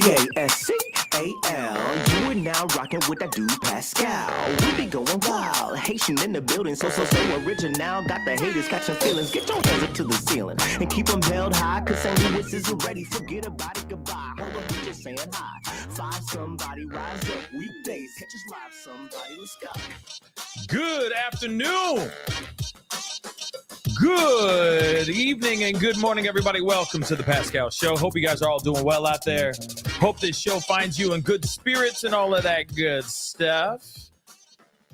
Pascal. You are now rocking with that dude Pascal. We be going wild, Haitian in the building, so original. Got the haters catching feelings. Get your hands up to the ceiling and keep them held high, cause St. Louis isn't ready. Forget about it, goodbye. Hold up, we just saying hi. Five somebody, rise up. Weekdays, catch us live, somebody. Let's go. Good afternoon. Good evening and good morning, everybody. Welcome to the Pascal Show. Hope you guys are all doing well out there. Hope this show finds you in good spirits and all of that good stuff.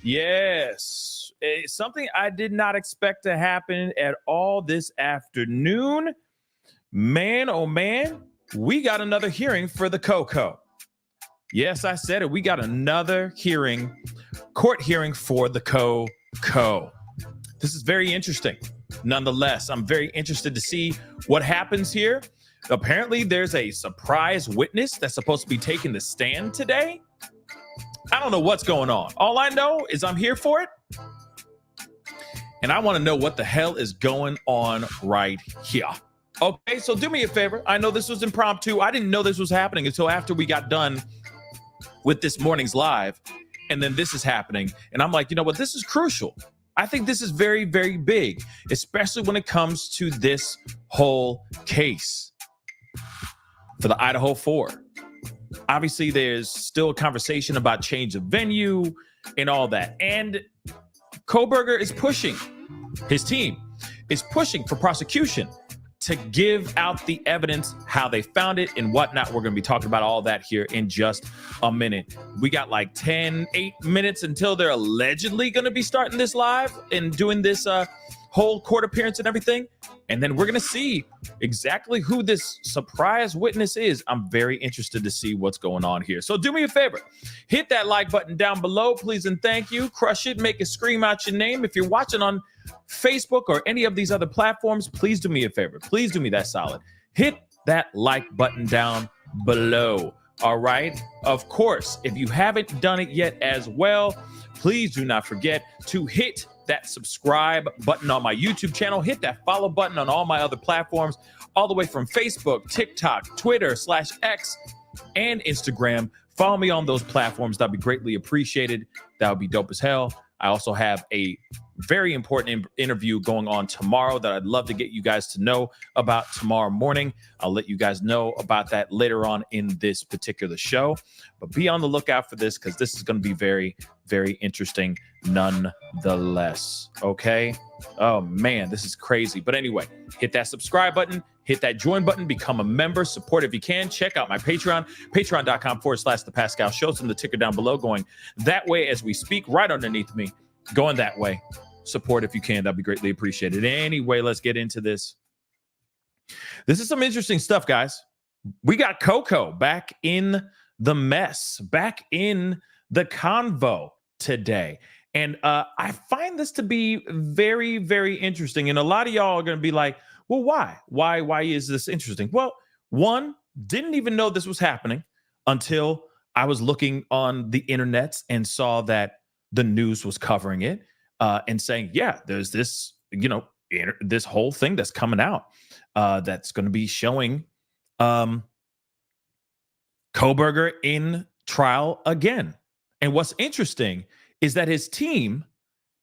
Yes, it's something I did not expect to happen at all this afternoon. Man, oh man, we got another hearing for the Coco. Yes, I said it. We got another court hearing for the Coco. This is very interesting. Nonetheless, I'm very interested to see what happens here. Apparently, there's a surprise witness that's supposed to be taking the stand today. I don't know what's going on. All I know is I'm here for it. And I want to know what the hell is going on right here. Okay, so do me a favor. I know this was impromptu. I didn't know this was happening until after we got done with this morning's live. And then this is happening. And I'm like, you know what? This is crucial. I think this is very, very big, especially when it comes to this whole case for the Idaho 4. Obviously, there's still a conversation about change of venue and all that. And Kohberger is pushing, his team is pushing for prosecution to give out the evidence, how they found it and whatnot. We're going to be talking about all that here in just a minute. We got like 8 minutes until they're allegedly going to be starting this live and doing this whole court appearance and everything. And then we're going to see exactly who this surprise witness is. I'm very interested to see what's going on here. So do me a favor, hit that like button down below, please and thank you. Crush it, make it scream out your name. If you're watching on Facebook or any of these other platforms, please do me a favor. Please do me that solid. Hit that like button down below. All right. Of course, if you haven't done it yet as well, please do not forget to hit that subscribe button on my YouTube channel. Hit that follow button on all my other platforms, all the way from Facebook, TikTok, Twitter /X, and Instagram. Follow me on those platforms. That'd be greatly appreciated. That would be dope as hell. I also have a very important interview going on tomorrow that I'd love to get you guys to know about tomorrow morning. I'll let you guys know about that later on in this particular show. But be on the lookout for this because this is going to be very, very interesting nonetheless. Okay? Oh, man, this is crazy. But anyway, hit that subscribe button. Hit that join button. Become a member. Support if you can. Check out my Patreon. Patreon.com/The Pascal Show. It's in the ticker down below going that way as we speak, right underneath me. Going that way. Support if you can. That'd be greatly appreciated. Anyway, let's get into this. This is some interesting stuff, guys. We got Coco back in the mess, back in the convo today. And I find this to be very, very interesting. And a lot of y'all are going to be like, well, why? Why is this interesting? Well, one, didn't even know this was happening until I was looking on the internet and saw that the news was covering it and saying, yeah, there's this, this whole thing that's coming out that's going to be showing Kohberger in trial again. And what's interesting is that his team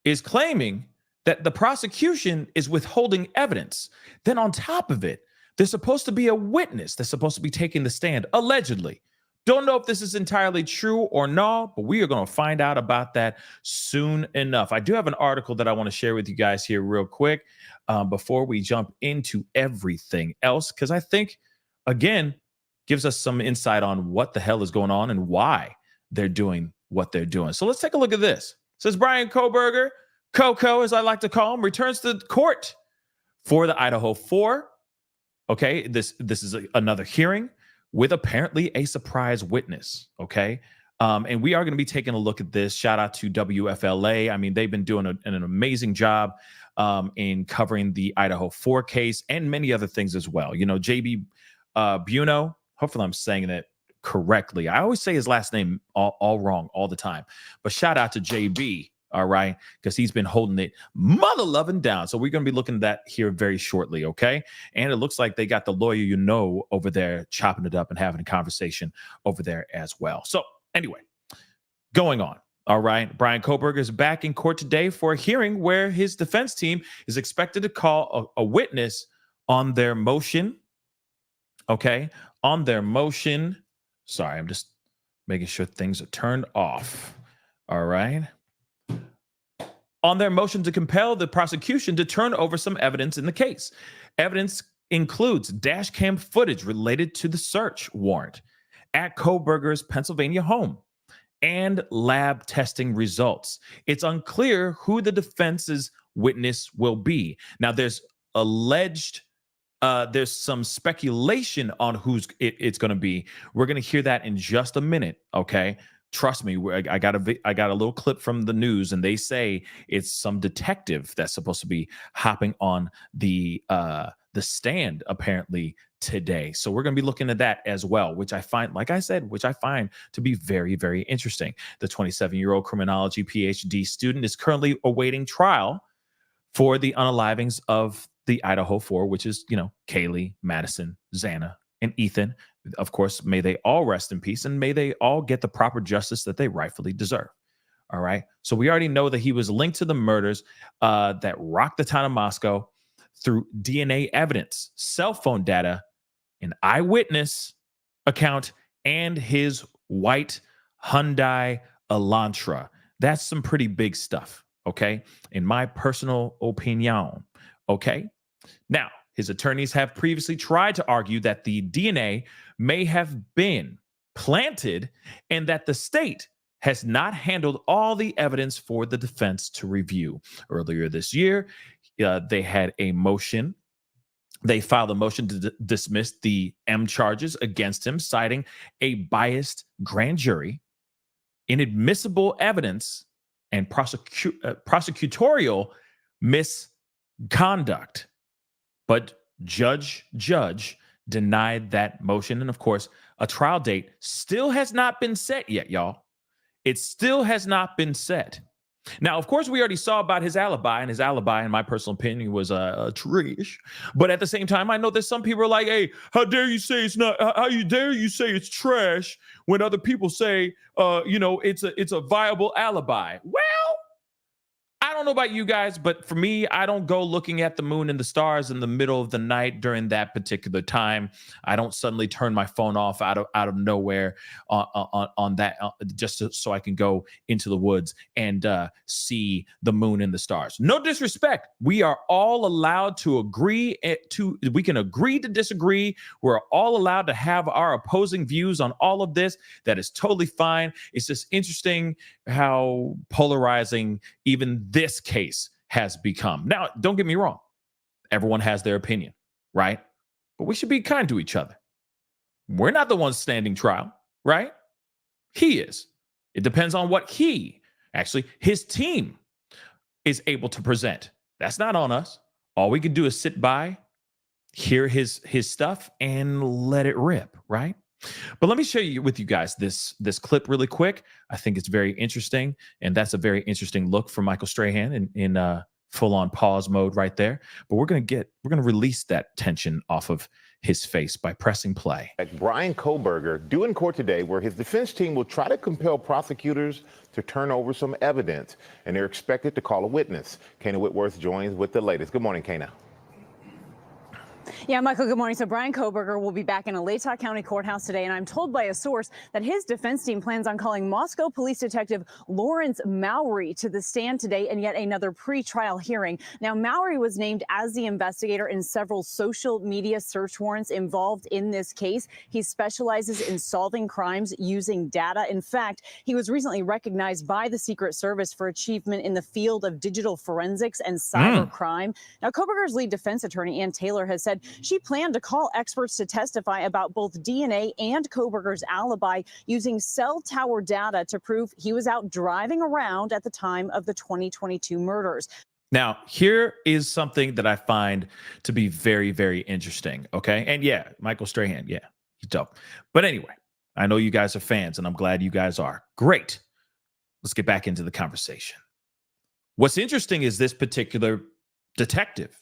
is claiming that the prosecution is withholding evidence. Then on top of it, there's supposed to be a witness that's supposed to be taking the stand, allegedly. Don't know if this is entirely true or not, but we are going to find out about that soon enough. I do have an article that I want to share with you guys here real quick before we jump into everything else, because I think, again, gives us some insight on what the hell is going on and why they're doing what they're doing. So let's take a look at this. It says Bryan Kohberger, Coco, as I like to call him, returns to court for the Idaho 4. Okay, this is another hearing with apparently a surprise witness, okay? And we are going to be taking a look at this. Shout out to WFLA. I mean, they've been doing an amazing job in covering the Idaho 4 case and many other things as well. You know, JB Buno, hopefully I'm saying that correctly. I always say his last name all wrong all the time. But shout out to JB All right, because he's been holding it mother loving down. So we're going to be looking at that here very shortly. Okay. And it looks like they got the lawyer, over there chopping it up and having a conversation over there as well. So anyway, going on. All right. Bryan Kohberger is back in court today for a hearing where his defense team is expected to call a witness on their motion. Okay. On their motion. Sorry, I'm just making sure things are turned off. All right. On their motion to compel the prosecution to turn over some evidence in the case. Evidence includes dash cam footage related to the search warrant at Kohberger's Pennsylvania home and lab testing results. It's unclear who the defense's witness will be. Now, there's some speculation on who's it's going to be. We're going to hear that in just a minute, okay? Trust me, I got a little clip from the news, and they say it's some detective that's supposed to be hopping on the stand apparently today. So we're going to be looking at that as well, which I find, like I said, to be very, very interesting. The 27-year-old criminology PhD student is currently awaiting trial for the unalivings of the Idaho Four, which is, Kaylee, Madison, Xana, and Ethan. Of course, may they all rest in peace, and may they all get the proper justice that they rightfully deserve. All right. So we already know that he was linked to the murders that rocked the town of Moscow through DNA evidence, cell phone data, an eyewitness account, and his white Hyundai Elantra. That's some pretty big stuff. Okay. In my personal opinion. Okay. Now, his attorneys have previously tried to argue that the DNA may have been planted and that the state has not handled all the evidence for the defense to review. Earlier this year, they had a motion. They filed a motion to dismiss the M charges against him, citing a biased grand jury, inadmissible evidence, and prosecutorial misconduct. But judge denied that motion. And of course, a trial date still has not been set yet, y'all. It still has not been set. Now, of course, we already saw about his alibi, and his alibi, in my personal opinion, was trash. But at the same time, I know that some people are like, "Hey, how dare you say it's not? How you dare you say it's trash when other people say, it's a viable alibi?" Well, I don't know about you guys, but for me, I don't go looking at the moon and the stars in the middle of the night during that particular time. I don't suddenly turn my phone off out of nowhere on that just so I can go into the woods and see the moon and the stars. No disrespect. We are all allowed to agree we can agree to disagree. We're all allowed to have our opposing views on all of this. That is totally fine. It's just interesting how polarizing even this case has become. Now, don't get me wrong. Everyone has their opinion, right? But we should be kind to each other. We're not the ones standing trial, right? He is. It depends on what his team is able to present. That's not on us. All we can do is sit by, hear his stuff, and let it rip, right? But let me share with you guys this clip really quick. I think it's very interesting, and that's a very interesting look from Michael Strahan in full-on pause mode right there. But we're gonna release that tension off of his face by pressing play. Bryan Kohberger due in court today, where his defense team will try to compel prosecutors to turn over some evidence, and they're expected to call a witness. Kana Whitworth joins with the latest. Good morning, Kana. Yeah, Michael, good morning. So Bryan Kohberger will be back in a Latah County courthouse today, and I'm told by a source that his defense team plans on calling Moscow police detective Lawrence Mowry to the stand today in yet another pre-trial hearing. Now, Mowry was named as the investigator in several social media search warrants involved in this case. He specializes in solving crimes using data. In fact, he was recently recognized by the Secret Service for achievement in the field of digital forensics and cyber crime. Now, Kohberger's lead defense attorney, Ann Taylor, has said she planned to call experts to testify about both DNA and Kohberger's alibi using cell tower data to prove he was out driving around at the time of the 2022 murders. Now, here is something that I find to be very, very interesting, okay? And yeah, Michael Strahan, yeah, he's dope. But anyway, I know you guys are fans, and I'm glad you guys are. Great. Let's get back into the conversation. What's interesting is this particular detective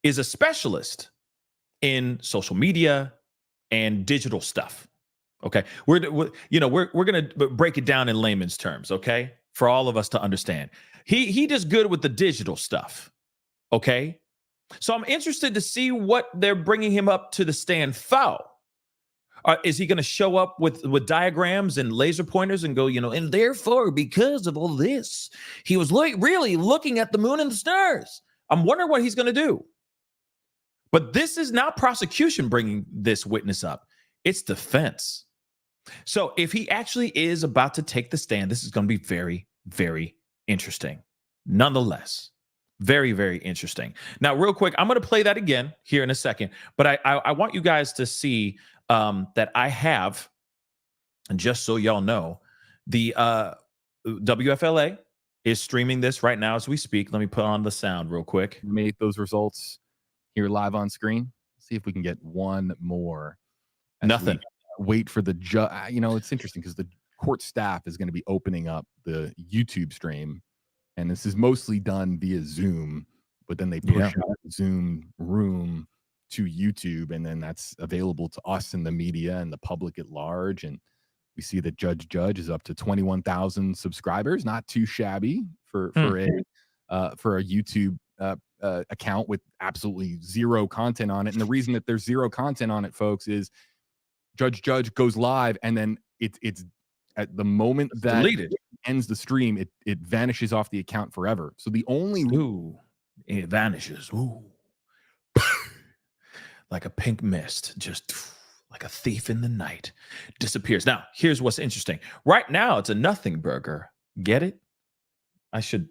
is a specialist in social media and digital stuff. Okay, we're going to break it down in layman's terms. Okay, for all of us to understand, he does good with the digital stuff. Okay, so I'm interested to see what they're bringing him up to the stand for. Is he going to show up with diagrams and laser pointers and go, and therefore, because of all this, he was really looking at the moon and the stars? I'm wondering what he's going to do. But this is not prosecution bringing this witness up. It's defense. So if he actually is about to take the stand, this is going to be very, very interesting. Nonetheless, very, very interesting. Now, real quick, I'm going to play that again here in a second. But I want you guys to see that I have, and just so y'all know, the WFLA is streaming this right now as we speak. Let me put on the sound real quick. Made those results here live on screen. See if we can get one more. Nothing. Wait for the judge. It's interesting because the court staff is going to be opening up the YouTube stream, and this is mostly done via Zoom, but then they push out Zoom room to YouTube, and then that's available to us in the media and the public at large. And we see that Judge is up to 21,000 subscribers. Not too shabby for a YouTube account with absolutely zero content on it. And the reason that there's zero content on it, folks, is Judge goes live, and then it's at the moment that it ends the stream, it vanishes off the account forever. So the only it vanishes. Ooh. Like a pink mist, just like a thief in the night, disappears. Now, here's what's interesting. Right now, it's a nothing burger. Get it? I should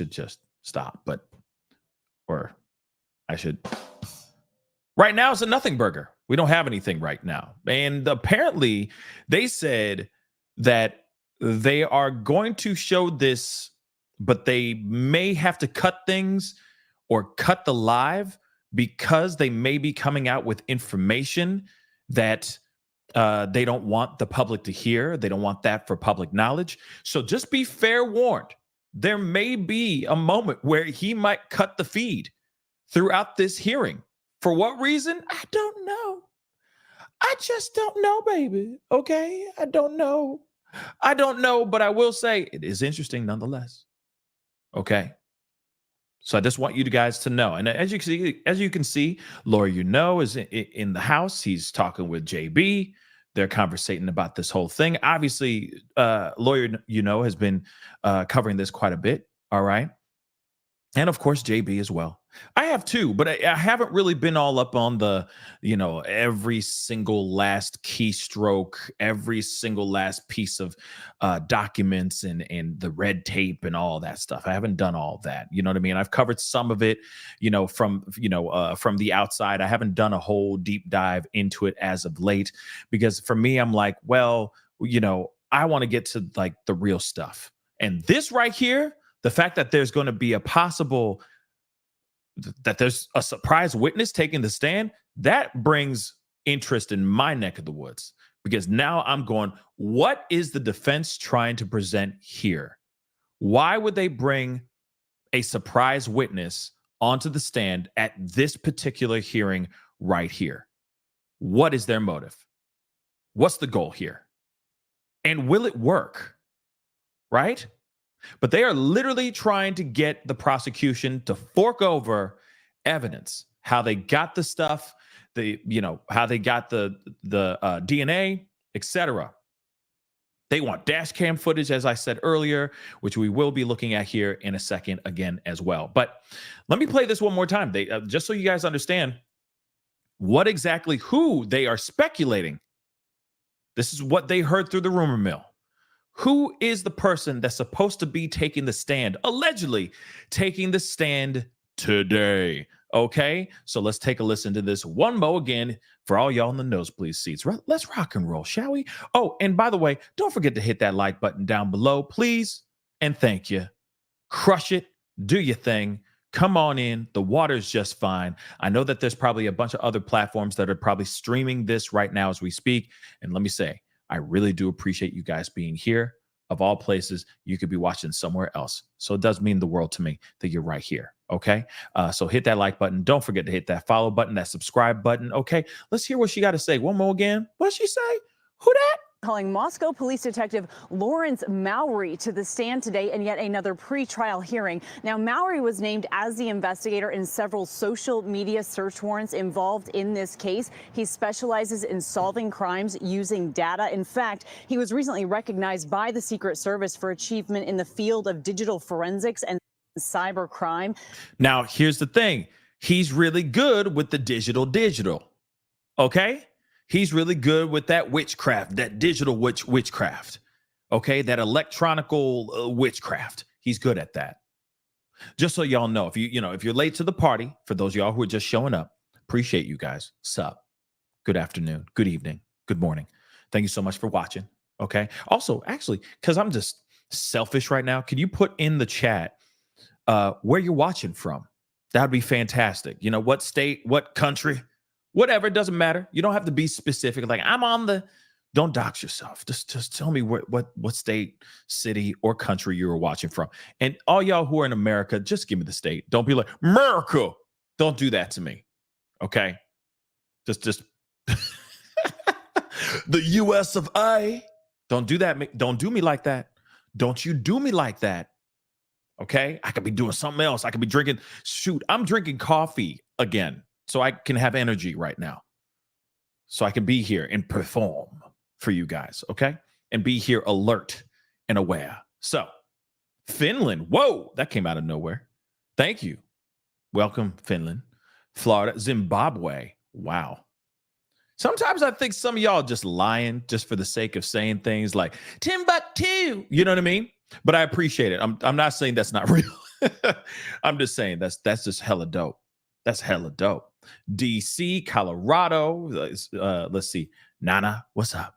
just stop, Right now, it's a nothing burger. We don't have anything right now. And apparently, they said that they are going to show this, but they may have to cut things or cut the live because they may be coming out with information that they don't want the public to hear. They don't want that for public knowledge. So just be fair warned. There may be a moment where he might cut the feed throughout this hearing. For what reason? I don't know. I just don't know, baby. Okay? I don't know, but I will say it is interesting nonetheless. Okay? So I just want you guys to know. And as you can see, Lawyer is in the house. He's talking with JB. They're conversating about this whole thing. Obviously, Lawyer has been covering this quite a bit. All right. And of course, JB as well. I have too, but I haven't really been all up on the, every single last keystroke, every single last piece of documents and the red tape and all that stuff. I haven't done all that. You know what I mean? I've covered some of it, from the outside. I haven't done a whole deep dive into it as of late, because for me, I'm like, well, I want to get to like the real stuff. And this right here, the fact that there's going to be that there's a surprise witness taking the stand, that brings interest in my neck of the woods, because now I'm going, what is the defense trying to present here? Why would they bring a surprise witness onto the stand at this particular hearing right here? What is their motive? What's the goal here? And will it work? Right? But they are literally trying to get the prosecution to fork over evidence, how they got the stuff, how they got the DNA, etc. They want dash cam footage, as I said earlier, which we will be looking at here in a second again as well. But let me play this one more time. They just so you guys understand who they are speculating. This is what they heard through the rumor mill. Who is the person that's supposed to be taking the stand, allegedly taking the stand today? Okay, so let's take a listen to this one more again for all y'all in the nosebleed seats. Let's rock and roll, shall we? Oh, and by the way, don't forget to hit that like button down below, please, and thank you. Crush it, do your thing. Come on in. The water's just fine. I know that there's probably a bunch of other platforms that are probably streaming this right now as we speak. And let me say, I really do appreciate you guys being here. of all places, you could be watching somewhere else. So it does mean the world to me that you're right here. Okay. So hit that like button. Don't forget to hit that follow button, that subscribe button. Okay. Let's hear what she got to say. One more again. What'd she say? Who that? Calling Moscow police detective Lawrence Mowry to the stand today in yet another pre-trial hearing. Now, Mowry was named as the investigator in several social media search warrants involved in this case. He specializes in solving crimes using data. In fact, he was recently recognized by the Secret Service for achievement in the field of digital forensics and cyber crime. Now, here's the thing. He's really good with the digital. Okay? He's really good with that witchcraft, that digital witchcraft. Okay? That electronical witchcraft. He's good at that. Just so y'all know, if you're late to the party, for those of y'all who are just showing up, appreciate you guys. Sup. Good afternoon. Good evening. Good morning. Thank you so much for watching. Okay? Also, actually, because I'm just selfish right now, can you put in the chat where you're watching from? That would be fantastic. You know, what state, what country, whatever. It doesn't matter. You don't have to be specific. Like, I'm on the, don't dox yourself. Just tell me what state, city, or country you were watching from. And all y'all who are in America, just give me the state. Don't be like, America. Don't do that to me. Okay? Just the US of A. Don't do that. Don't do me like that. Don't you do me like that. Okay? I could be doing something else. I could be drinking. Shoot, I'm drinking coffee again so I can have energy right now. So I can be here and perform for you guys. Okay? And be here alert and aware. So, Finland. Whoa, that came out of nowhere. Thank you. Welcome, Finland. Florida. Zimbabwe. Wow. Sometimes I think some of y'all just lying just for the sake of saying things like Timbuktu. You know what I mean? But I appreciate it. I'm not saying that's not real. I'm just saying that's just hella dope. That's hella dope. DC, Colorado. Let's see. Nana, what's up?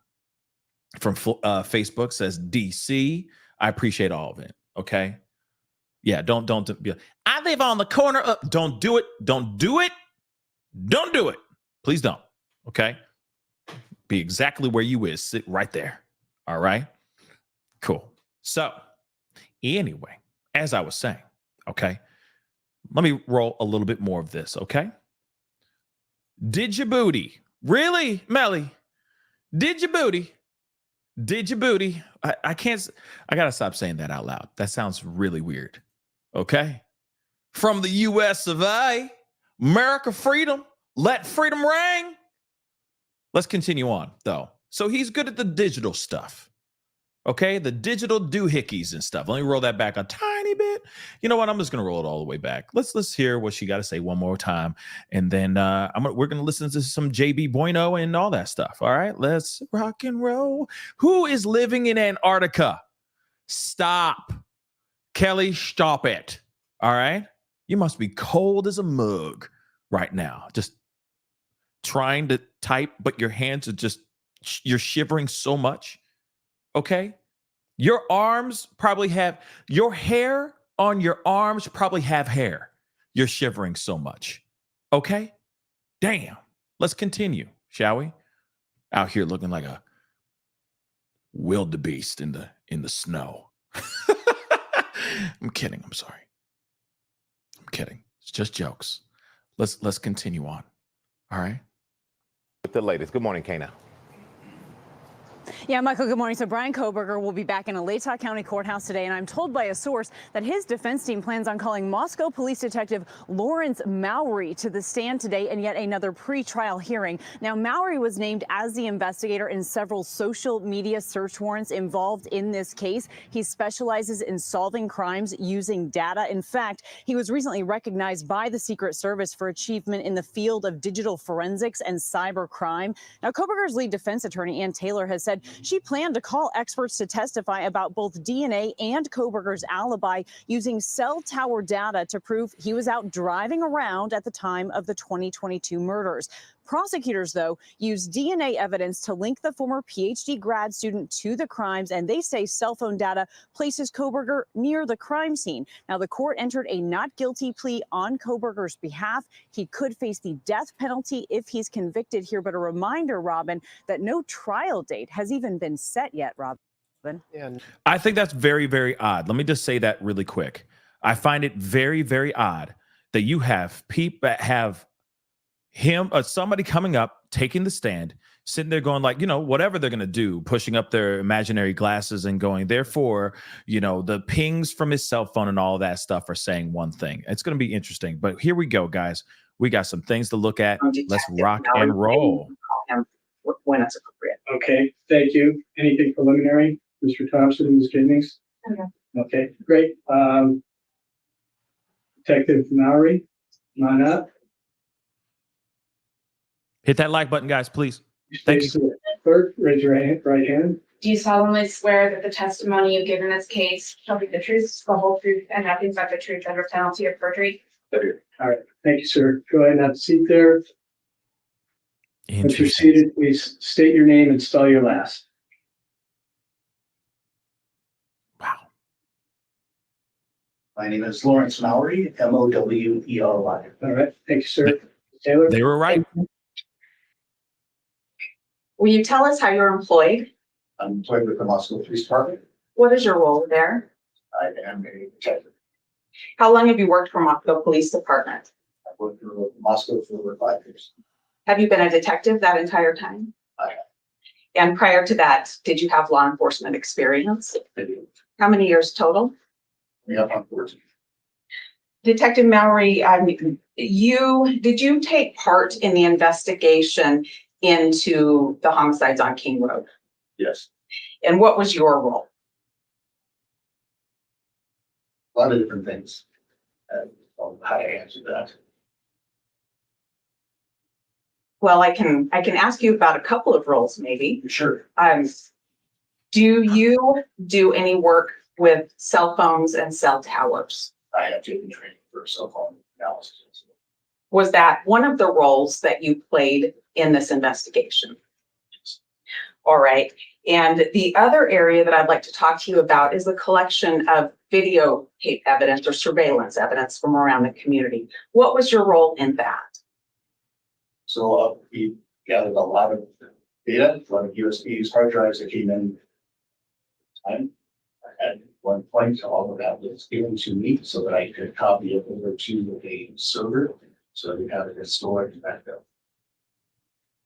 From Facebook says DC. I appreciate all of it. Okay. Yeah. Don't be like, I live on the corner of. Don't do it. Don't do it. Don't do it. Please don't. Okay. Be exactly where you is. Sit right there. All right. Cool. So, anyway, as I was saying, okay, let me roll a little bit more of this, okay? Did your booty? Really, Melly? Did your booty? Did your booty? I can't, I got to stop saying that out loud. That sounds really weird, okay? From the US of A, America freedom, let freedom ring. Let's continue on, though. So he's good at the digital stuff. Okay, the digital doohickeys and stuff. Let me roll that back a tiny bit. You know what? I'm just gonna roll it all the way back. Let's hear what she got to say one more time, and then we're gonna listen to some JB Bueno and all that stuff. All right, let's rock and roll. Who is living in Antarctica? Stop, Kelly. Stop it. All right, you must be cold as a mug right now. Just trying to type, but your hands are just you're shivering so much. Okay, your arms probably have, your hair on your arms probably have hair. You're shivering so much. Okay, damn. Let's continue, shall we? Out here looking like a wildebeest in the snow. I'm kidding. I'm sorry. I'm kidding. It's just jokes. Let's continue on. All right. With the latest. Good morning, Kana. Yeah, Michael, good morning. So Bryan Kohberger will be back in a Latah County courthouse today, and I'm told by a source that his defense team plans on calling Moscow police detective Lawrence Mowry to the stand today in yet another pre-trial hearing. Now, Mowry was named as the investigator in several social media search warrants involved in this case. He specializes in solving crimes using data. In fact, he was recently recognized by the Secret Service for achievement in the field of digital forensics and cyber crime. Now, Kohberger's lead defense attorney, Ann Taylor, has said she planned to call experts to testify about both DNA and Kohberger's alibi using cell tower data to prove he was out driving around at the time of the 2022 murders. Prosecutors, though, used DNA evidence to link the former PhD grad student to the crimes, and they say cell phone data places Kohberger near the crime scene. Now, the court entered a not guilty plea on Kohberger's behalf. He could face the death penalty if he's convicted here. But a reminder, Robin, that no trial date has even been set yet, Rob. I think that's very, very odd. Let me just say that really quick. I find it very, very odd that you have people that have him or somebody coming up, taking the stand, sitting there going like, whatever they're going to do, pushing up their imaginary glasses and going, therefore, the pings from his cell phone and all that stuff are saying one thing. It's going to be interesting. But here we go, guys. We got some things to look at. Let's rock and roll. When it's appropriate. Okay, thank you. Anything preliminary, Mr. Thompson, Ms. Jennings? Okay, great. Detective Mowry, come on up. Hit that like button, guys, please. Thank you. Clerk, raise your right hand. Do you solemnly swear that the testimony you give in this case shall be the truth, the whole truth, and nothing but the truth under penalty of perjury? All right, thank you, sir. Go ahead and have a seat there. Once you're seated, please state your name and spell your last. Wow. My name is Lawrence Mowry, Mowry. All right, thank you, sir. Taylor? They were right. Will you tell us how you're employed? I'm employed with the Moscow Police Department. What is your role there? I am a detective. How long have you worked for Moscow Police Department? I've worked for Moscow for over 5 years. Have you been a detective that entire time? I have. And prior to that, did you have law enforcement experience? I do. How many years total? We have on 14. Detective Mowry, did you take part in the investigation into the homicides on King Road? Yes. And what was your role? A lot of different things. How to answer that. Well, I can ask you about a couple of roles, maybe. Sure. Do you do any work with cell phones and cell towers? I have taken training for cell phone analysis. Was that one of the roles that you played in this investigation? Yes. All right. And the other area that I'd like to talk to you about is the collection of videotape evidence or surveillance evidence from around the community. What was your role in that? So we gathered a lot of data, a lot of USB hard drives that came in time. At one point, all of that was given to me so that I could copy it over to a server so that we have it stored and backed up.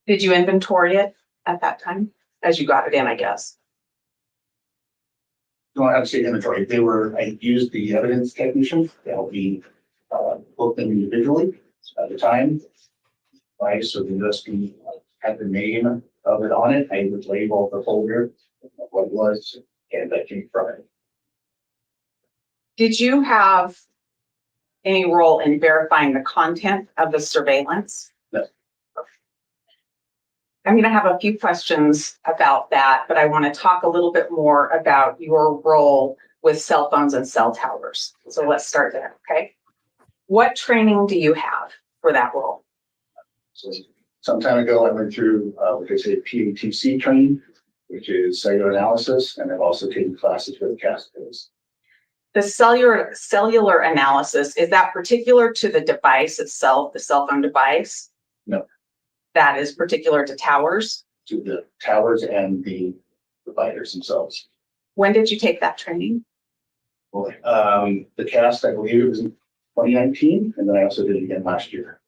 Did you inventory it at that time as you got it in, I guess? Don't have to say inventory. I used the evidence technician to help me book them individually at the time. So the USB had the name of it on it. I would label the folder, what it was, and that came from it. Did you have any role in verifying the content of the surveillance? No. I'm going to have a few questions about that, but I want to talk a little bit more about your role with cell phones and cell towers. So let's start there, okay? What training do you have for that role? So some time ago, I went through what they say PATC training, which is cellular analysis, and I've also taken classes with CashApp. The cellular analysis, is that particular to the device itself, the cell phone device? No. That is particular to towers? To the towers and the providers themselves. When did you take that training? Well, the cast, I believe it was in 2019, and then I also did it again last year.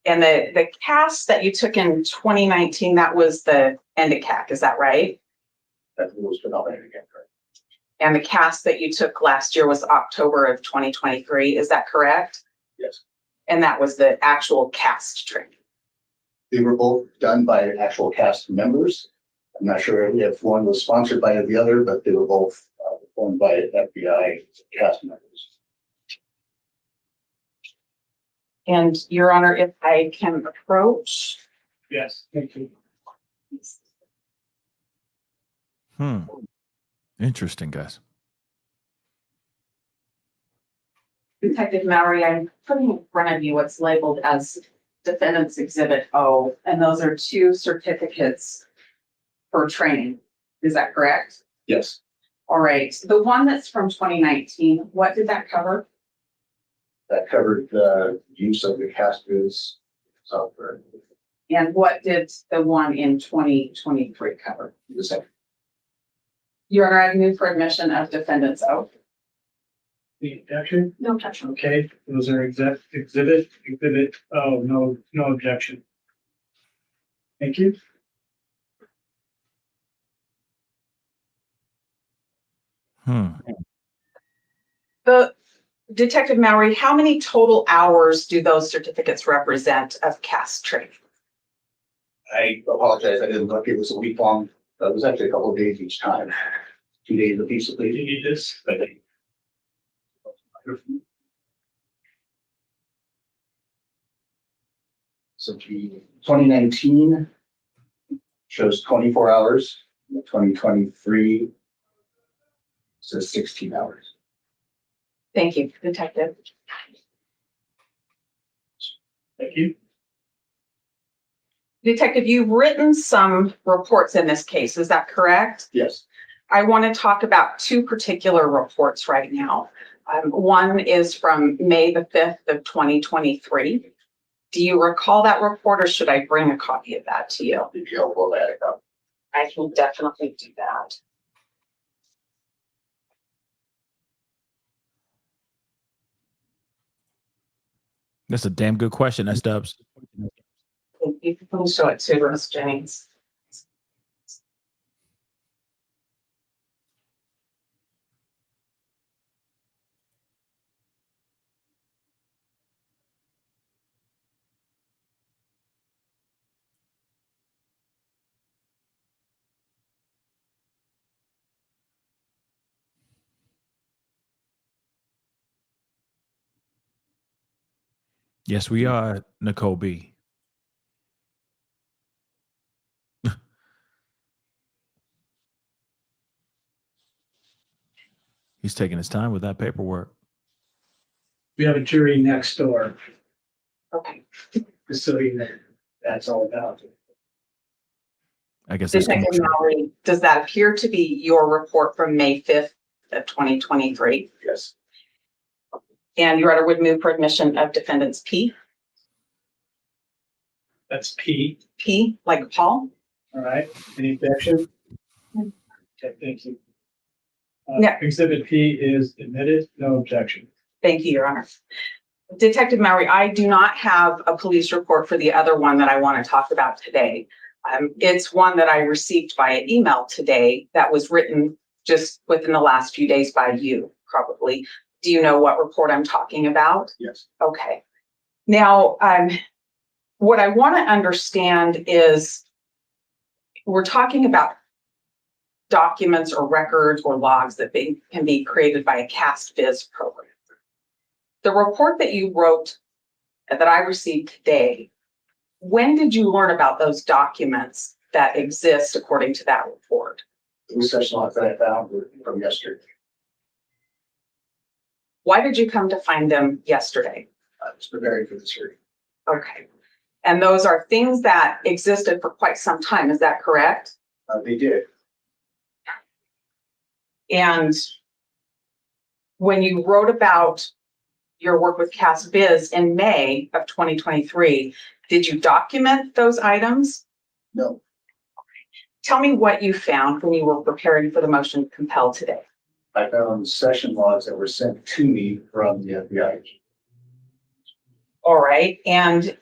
And the cast that you took in 2019, that was the ENDICAC, is that right? That was phenomenal again, correct? And the cast that you took last year was October of 2023, is that correct? Yes. And that was the actual cast training. They were both done by actual cast members. I'm not sure if one was sponsored by the other, but they were both performed by FBI cast members. And Your Honor, if I can approach. Yes, thank you. Interesting, guys. Detective Mowry, I'm putting in front of you what's labeled as Defendant's Exhibit O, and those are 2 certificates for training. Is that correct? Yes. All right. The one that's from 2019, what did that cover? That covered the use of the CashApp software. And what did the one in 2023 cover? The same. Your Honor, I move for admission of defendant's oath. The objection? No objection. Okay, those are exhibit. Oh, no objection. Thank you. The Detective Mowry, how many total hours do those certificates represent of cast training? I apologize, I didn't look, it was a week long, it was actually a couple of days each time. 2 days a piece of please, you need this, I think. So the 2019 shows 24 hours, 2023 says 16 hours. Thank you, Detective. Thank you. Detective, you've written some reports in this case, is that correct? Yes. I want to talk about two particular reports right now. One is from May the 5th of 2023. Do you recall that report, or should I bring a copy of that to you? If you helpful to add it up. I can definitely do that. That's a damn good question, S Dubs. You can show it to Ms. Jennings. Yes, we are, Nicole B. He's taking his time with that paperwork. We have a jury next door, Okay. just so you know, that's all about it. I guess it's Detective Mallory, does that appear to be your report from May 5th of 2023? Yes. And Your Honor would move for admission of defendants P. That's P. P, like Paul? All right. Any objection? Okay, thank you. Yeah. Exhibit P is admitted. No objection. Thank you, Your Honor. Detective Mowry, I do not have a police report for the other one that I want to talk about today. It's one that I received via email today that was written just within the last few days by you, probably. Do you know what report I'm talking about? Yes. Okay. Now, what I want to understand is we're talking about documents or records or logs that can be created by a CastViz program. The report that you wrote that I received today, when did you learn about those documents that exist according to that report? The session logs that I found were from yesterday. Why did you come to find them yesterday? I was preparing for this hearing. Okay. And those are things that existed for quite some time, is that correct? They did. And when you wrote about your work with CastViz in May of 2023, did you document those items? No. Tell me what you found when you were preparing for the motion to compel today. I found session logs that were sent to me from the FBI. All right. And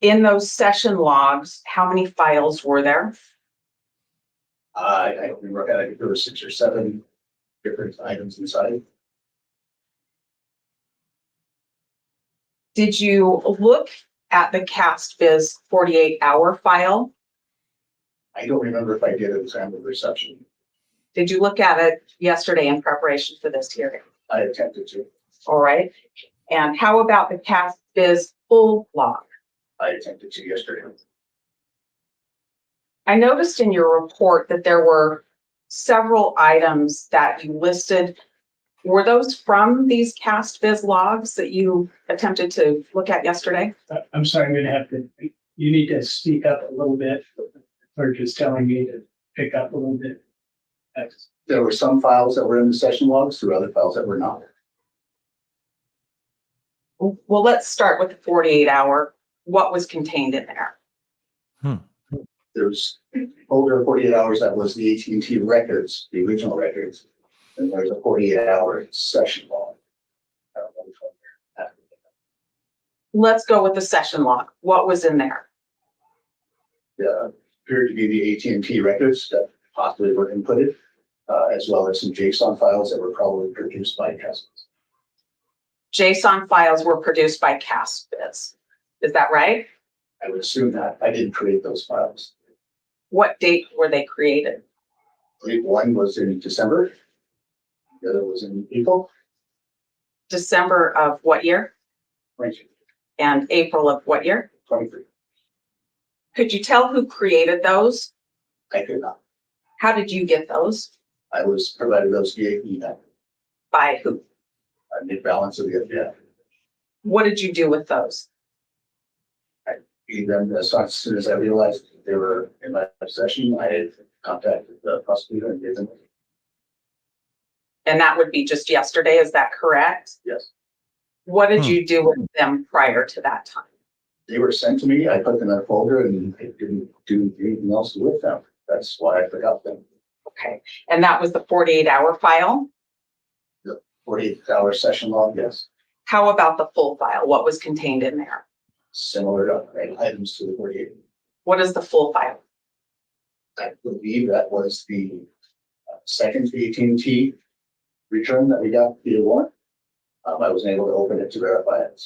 in those session logs, how many files were there? I don't remember. I think there were 6 or 7 different items inside. Did you look at the CastViz 48-hour file? I don't remember if I did. It was on the reception. Did you look at it yesterday in preparation for this hearing? I attempted to. All right. And how about the CastViz full log? I attempted to yesterday. I noticed in your report that there were several items that you listed. Were those from these CastViz logs that you attempted to look at yesterday? I'm sorry, I'm going to have to, you need to speak up a little bit. Or just telling me to pick up a little bit. There were some files that were in the session logs, there were other files that were not. Well, let's start with the 48-hour. What was contained in there? There's older 48 hours that was the AT&T records, the original records. And there's a 48-hour session log. I don't know which one you're after. Let's go with the session log. What was in there? Appeared to be the AT&T records that possibly were inputted, as well as some JSON files that were probably produced by Casper. JSON files were produced by CashApp. Is that right? I would assume that. I didn't create those files. What date were they created? I believe one was in December. The other was in April. December of what year? 22, And April of what year? 23. Could you tell who created those? I could not. How did you get those? I was provided those via email. By who? I made balance of the FBI. What did you do with those? Gave them as soon as I realized they were in my possession. I had contacted the prosecutor and gave them. And that would be just yesterday, is that correct? Yes, What did you do with them prior to that time? they were sent to me. I put them in a folder and I didn't do anything else with them. That's why I forgot them. Okay, and that was the 48-hour file? 48-hour session log, yes. How about the full file? What was contained in there? Similar items to the 48. What is the full file? I believe that was the second AT&T return that we got via warrant. I wasn't able to open it to verify it.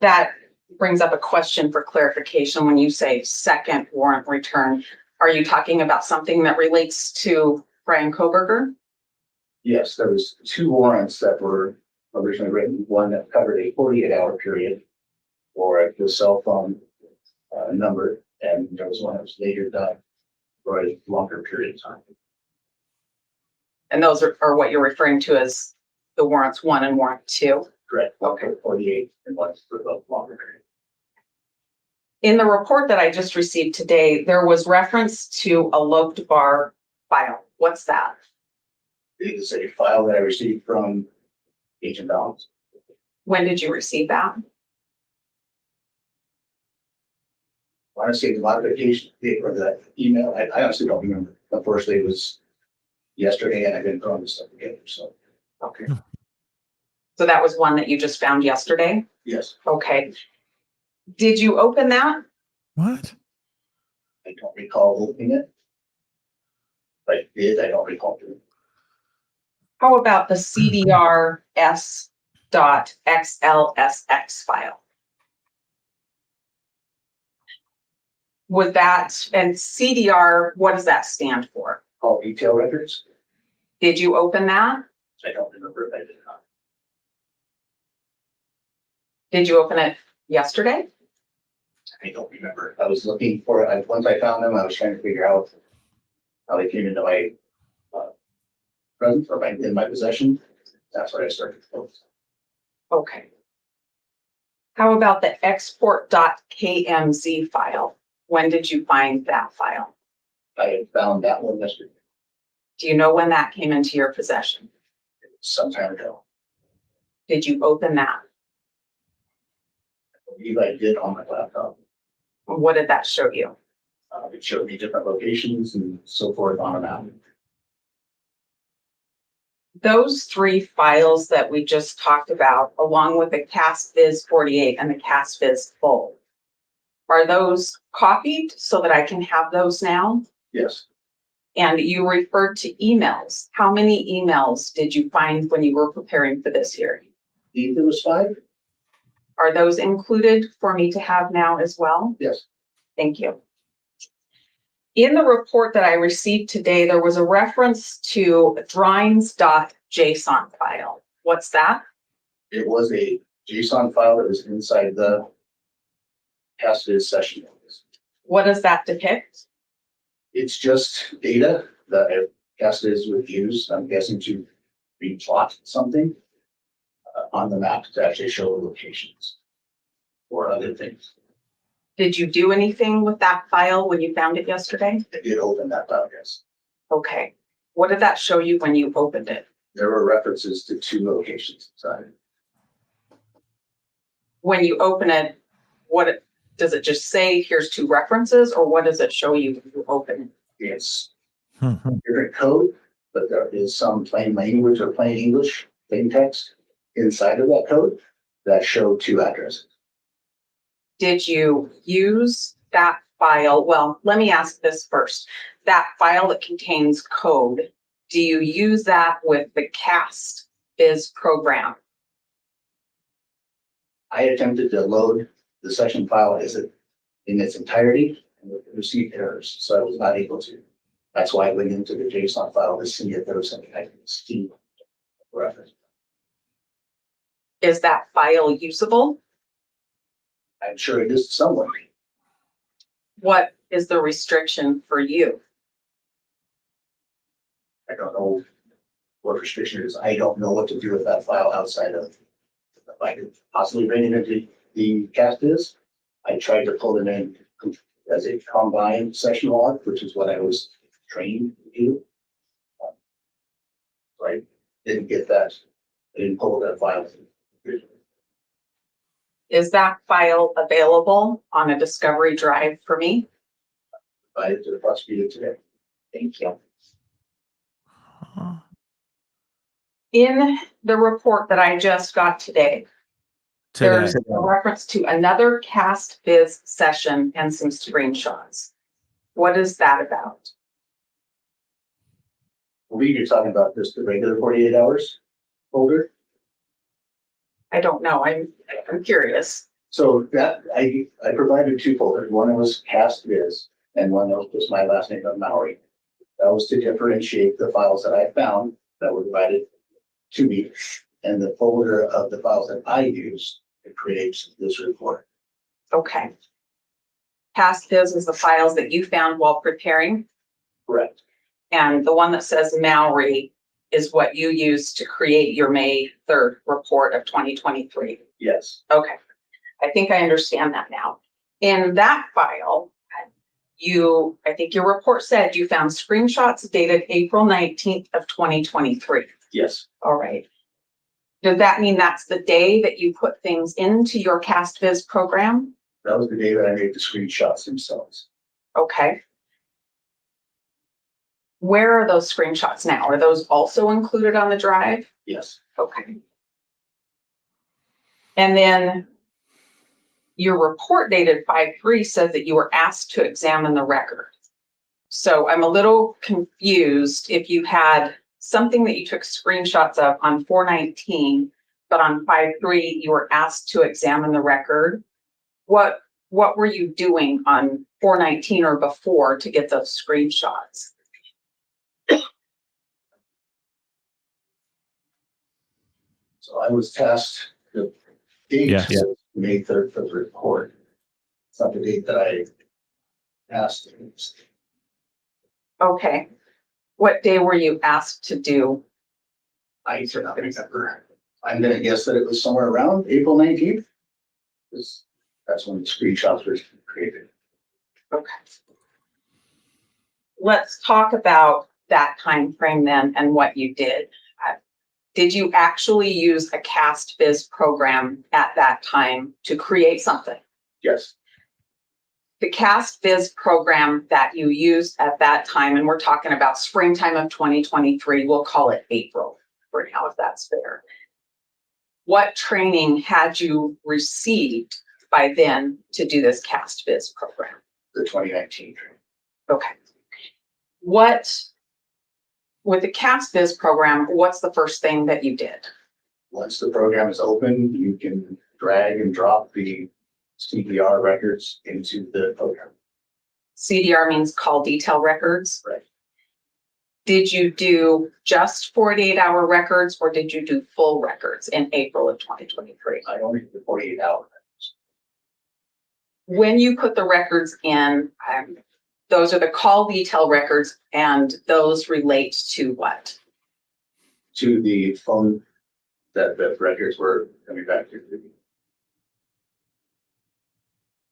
That brings up a question for clarification. When you say second warrant return, are you talking about something that relates to Bryan Kohberger? Yes, there was 2 warrants that were originally written. One that covered a 48-hour period for the cell phone number, and there was one that was later done for a longer period of time. And those are what you're referring to as the warrants 1 and warrant 2? Correct. One for 48 and one for the longer period. In the report that I just received today, there was reference to a loped bar file. What's that? It is a file that I received from Agent Balance. When did you receive that? Honestly, the modification or the email, I honestly don't remember. Unfortunately, it was yesterday and I didn't throw this stuff together. So, Okay. So that was one that you just found yesterday? yes, Okay. Did you open that? What? I don't recall opening it. If I did, I don't recall doing it. How about the CDRS.XLSX file? Was that, and CDR, what does that stand for? All retail records? Did you open that? I don't remember if I did not. Did you open it yesterday? I don't remember. I was looking for it. Once I found them, I was trying to figure out how they came into my presence or in my possession. That's what I started to focus on. Okay. How about the export.kmz file? When did you find that file? I had found that one yesterday, Do you know when that came into your possession? some time ago. Did you open that? I believe I did on my laptop. What did that show you? It showed me different locations and so forth on a map. Those 3 files that we just talked about, along with the CastViz 48 and the CastViz full, are those copied so that I can have those now? Yes, And you referred to emails. How many emails did you find when you were preparing for this hearing? I believe there was 5. Are those included for me to have now as well? Yes, Thank you. In the report that I received today, there was a reference to drawings.json file. What's that? it was a JSON file that was inside the CashApp session notice. What does that depict? It's just data that CashApp would use, I'm guessing, to replot something on the map to actually show locations or other things. Did you do anything with that file when you found it yesterday? I did open that file, yes. Okay. What did that show you when you opened it? There were references to 2 locations inside. When you open it, what Does it just say here's 2 references, or what does it show you when you open it? It's different code, but there is some plain language or plain English, plain text inside of that code that show 2 addresses. Did you use that file? Well, let me ask this first. That file that contains code, do you use that with the CashApp program? I attempted to load the session file in its entirety and it received errors, so I was not able to. That's why I went into the JSON file to see if there was something I could see reference. Is that file usable? I'm sure it is somewhere. What is the restriction for you? I don't know what restriction it is. I don't know what to do with that file outside of, if I could possibly bring it into the CashApp. I tried to pull it in as a combined session log, which is what I was trained to do. So I didn't get that. I didn't pull that file. Is that file available on a Discovery drive for me? Provided to the prosecutor today. Thank you. In the report that I just got today, there's a reference to another CashApp session and some screenshots. What is that about? I believe you're talking about just the regular 48 hours folder. I don't know. I'm curious. So that I provided 2 folders. One was CashApp and one was just my last name of Maori. That was to differentiate the files that I found that were provided to me and the folder of the files that I used to create this report. Okay. CashApp is the files that you found while preparing, Correct. and the one that says Maori is what you used to create your May 3rd report of 2023. Yes. Okay. I think I understand that now. In that file, I think your report said you found screenshots dated April 19th of 2023. Yes. All right. Does that mean that's the day that you put things into your CashApp program? That was the day that I made the screenshots themselves. Okay. Where are those screenshots now? Are those also included on the drive? Yes. Okay. And then your report dated 5/3 says that you were asked to examine the record. So I'm a little confused if you had something that you took screenshots of on 4/19, but on 5/3 you were asked to examine the record. What were you doing on 4/19 or before to get those screenshots? So I was tasked the date May 3rd for the report. It's not the date that I asked. Okay. What day were you asked to do? I cannot remember. I'm gonna guess that it was somewhere around April 19th. That's when the screenshots were created. Okay. Let's talk about that time frame then and what you did. Did you actually use a CashApp program at that time to create something? Yes. The CashApp program that you used at that time, and we're talking about springtime of 2023, we'll call it April for now, if that's fair. What training had you received by then to do this CashApp program? The 2019 training. Okay. With the CashApp program, what's the first thing that you did? Once the program is open, you can drag and drop the CDR records into the program. CDR means call detail records. Right. Did you do just 48-hour records or did you do full records in April of 2023? I only did the 48-hour records. When you put the records in, those are the call detail records, and those relate to what? To the phone that the records were coming back to.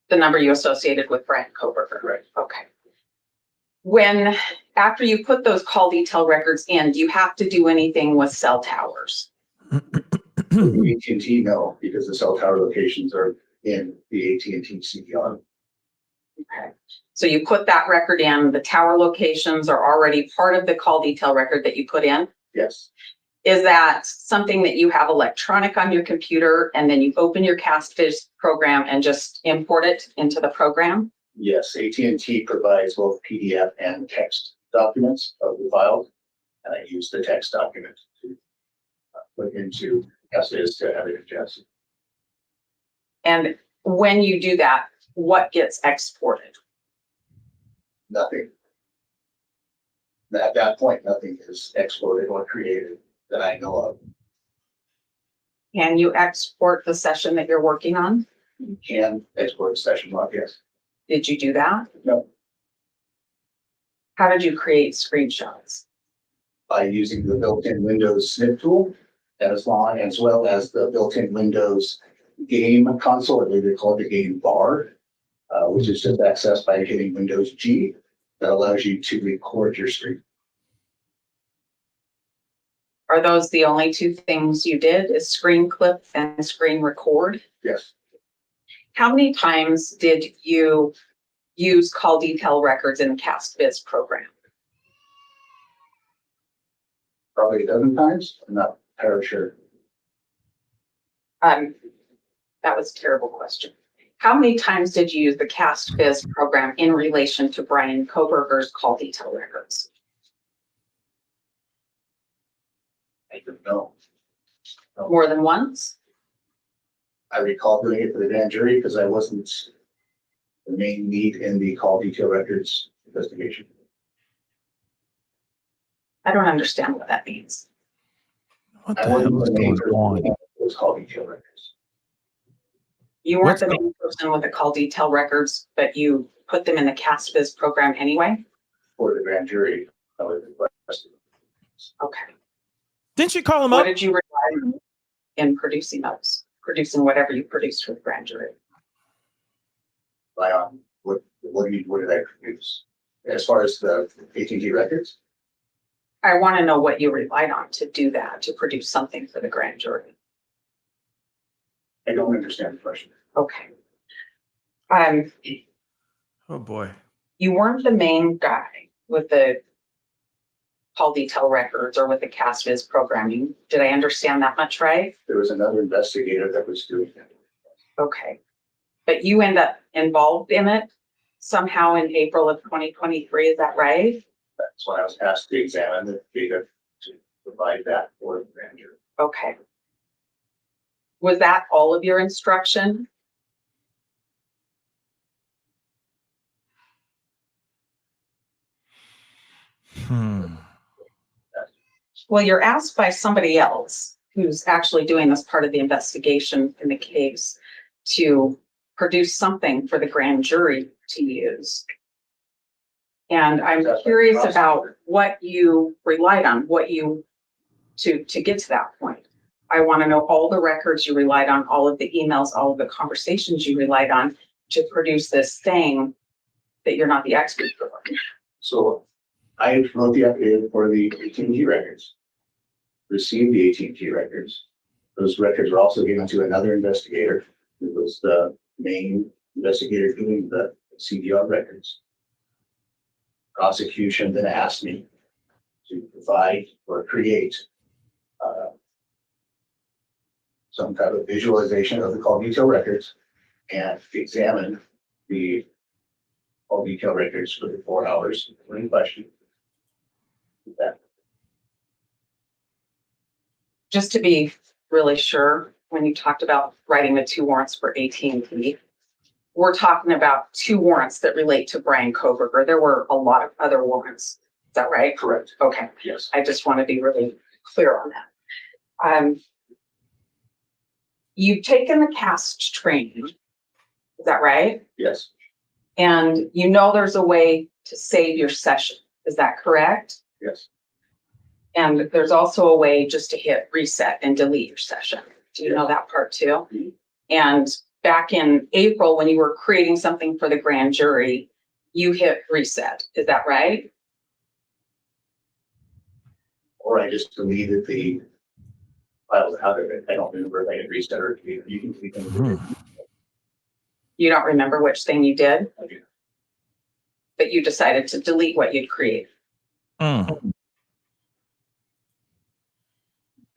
The number you associated with Bryan Kohberger. Right. Okay. After you put those call detail records in, do you have to do anything with cell towers? AT&T, no, because the cell tower locations are in the AT&T CDR. Okay. So you put that record in, the tower locations are already part of the call detail record that you put in. Yes. Is that something that you have electronic on your computer and then you open your CastViz program and just import it into the program? Yes, AT&T provides both PDF and text documents of the files, and I use the text document to put into CastViz to have it adjusted. And when you do that, what gets exported? Nothing. At that point, nothing is exported or created that I know of. Can you export the session that you're working on? You can export a session log, yes. Did you do that? No. How did you create screenshots? By using the built-in Windows snip tool, as well as the built-in Windows game console, or they call it the game bar, which is just accessed by hitting Windows G. That allows you to record your screen. Are those the only two things you did, is screen clip and screen record? Yes. How many times did you use call detail records in the CastViz program? Probably a dozen times. I'm not entirely sure. That was a terrible question. How many times did you use the CastViz program in relation to Bryan Kohberger's call detail records? I don't know. More than once? I recall doing it for the grand jury because I wasn't the main lead in the call detail records investigation. Oh, I don't understand what that means. What I the hell wasn't is the main going person on? in those call detail records. You weren't What's the main person with the call detail records, but you put them in the CastViz program anyway? For the grand jury, I was requested. Okay. Didn't you call him What up? did you rely on in producing those? Producing whatever you produced for the grand jury? What did I produce? As far as the AT&T records? I want to know what you relied on to do that, to produce something for the grand jury. I don't understand the question. Okay. Oh boy. You weren't the main guy with the call detail records or with the CastViz programming. Did I understand that much right? There was another investigator that was doing it. Okay. But you end up involved in it somehow in April of 2023, is that right? That's when I was asked to examine the data to provide that for the grand jury. Okay. Was that all of your instruction? Well, you're asked by somebody else who's actually doing this part of the investigation in the case to produce something for the grand jury to use. And I'm curious about what you relied on, to get to that point. I want to know all the records you relied on, all of the emails, all of the conversations you relied on to produce this thing that you're not the expert for. So I wrote the affidavit for the AT&T records, received the AT&T records. Those records were also given to another investigator who was the main investigator doing the CDR records. Prosecution then asked me to provide or create some type of visualization of the call detail records and examine the call detail records for the 4 hours in question. That. Just to be really sure, when you talked about writing the 2 warrants for AT&T, we're talking about 2 warrants that relate to Bryan Kohberger. There were a lot of other warrants. Is that right? Correct. Okay. Yes. I just want to be really clear on that. You've taken the CAST training. Is that right? Yes. And you know there's a way to save your session. Is that correct? Yes. And there's also a way just to hit reset and delete your session. Do you know that part too? Mm-hmm. And back in April, when you were creating something for the grand jury, you hit reset. Is that right? Or I just deleted the files out of it. I don't remember if I hit reset or delete. You can delete them. You don't remember which thing you did, I do. but you decided to delete what you'd created. Mm.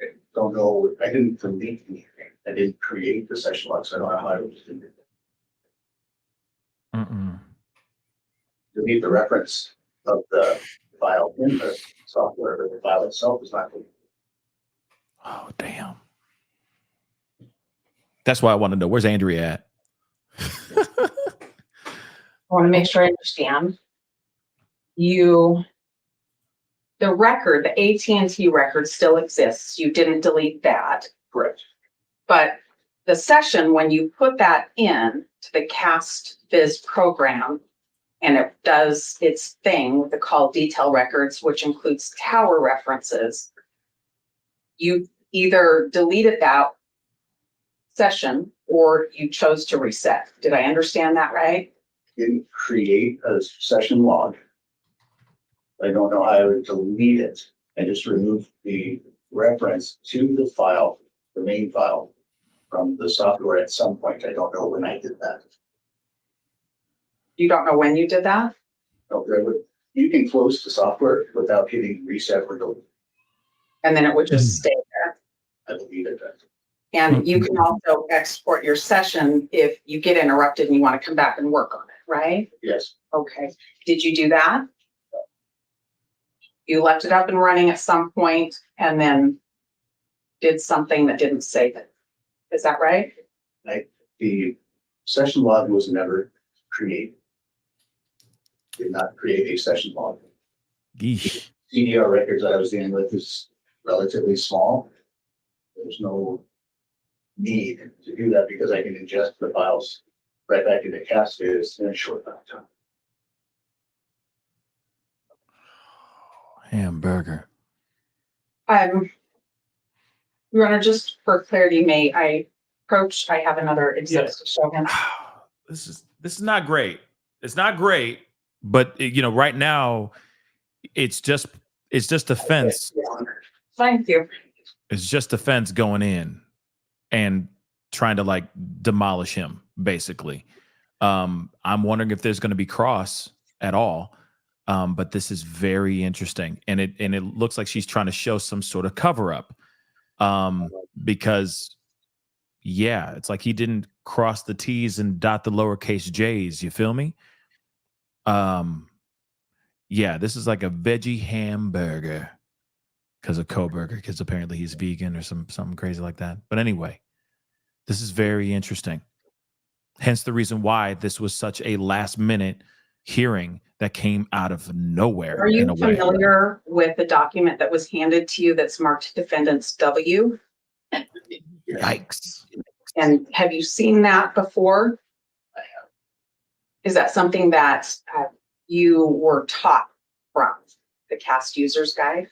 I don't know. I didn't delete anything. I didn't create the session log, so I don't know how I would delete it. Mm-mm. Delete the reference of the file in the software, but the file itself is not deleted. Oh, damn. That's why I want to know, where's Andrea at? I want to make sure I understand. The record, the AT&T record still exists. You didn't delete that. Correct. But the session, when you put that in to the CastViz program, and it does its thing with the call detail records, which includes tower references, you either deleted that session or you chose to reset. Did I understand that right? Didn't create a session log. I don't know how I would delete it. I just removed the reference to the file, the main file, from the software at some point. I don't know when I did that. You don't know when you did that? No, you can close the software without hitting reset or delete. And then it would just stay there. I believe it. And you can also export your session if you get interrupted and you want to come back and work on it, right? Yes. Okay. Did you do that? You left it up and running at some point and then did something that didn't save it. Is that right? The session log was never created. Did not create a session log. Geesh. CDR records that I was dealing with is relatively small. There's no need to do that because I can ingest the files right back into CastViz in a short amount of time. Hamburger. Your Honor, just for clarity, may I approach? I have another exhibit to show him. This is not great. It's not great, but right now it's just defense. Thank you. It's just defense going in and trying to like demolish him, basically. I'm wondering if there's going to be cross at all. But this is very interesting, and it looks like she's trying to show some sort of cover up, because it's like he didn't cross the T's and dot the lowercase J's. You feel me? This is like a veggie hamburger because of Kohberger, because apparently he's vegan or something crazy like that. But anyway, this is very interesting. Hence the reason why this was such a last minute hearing that came out of nowhere. Are you familiar with the document that was handed to you that's marked Defendants W? Yikes. And have you seen that before? I have. Is that something that you were taught from the CAST Users Guide?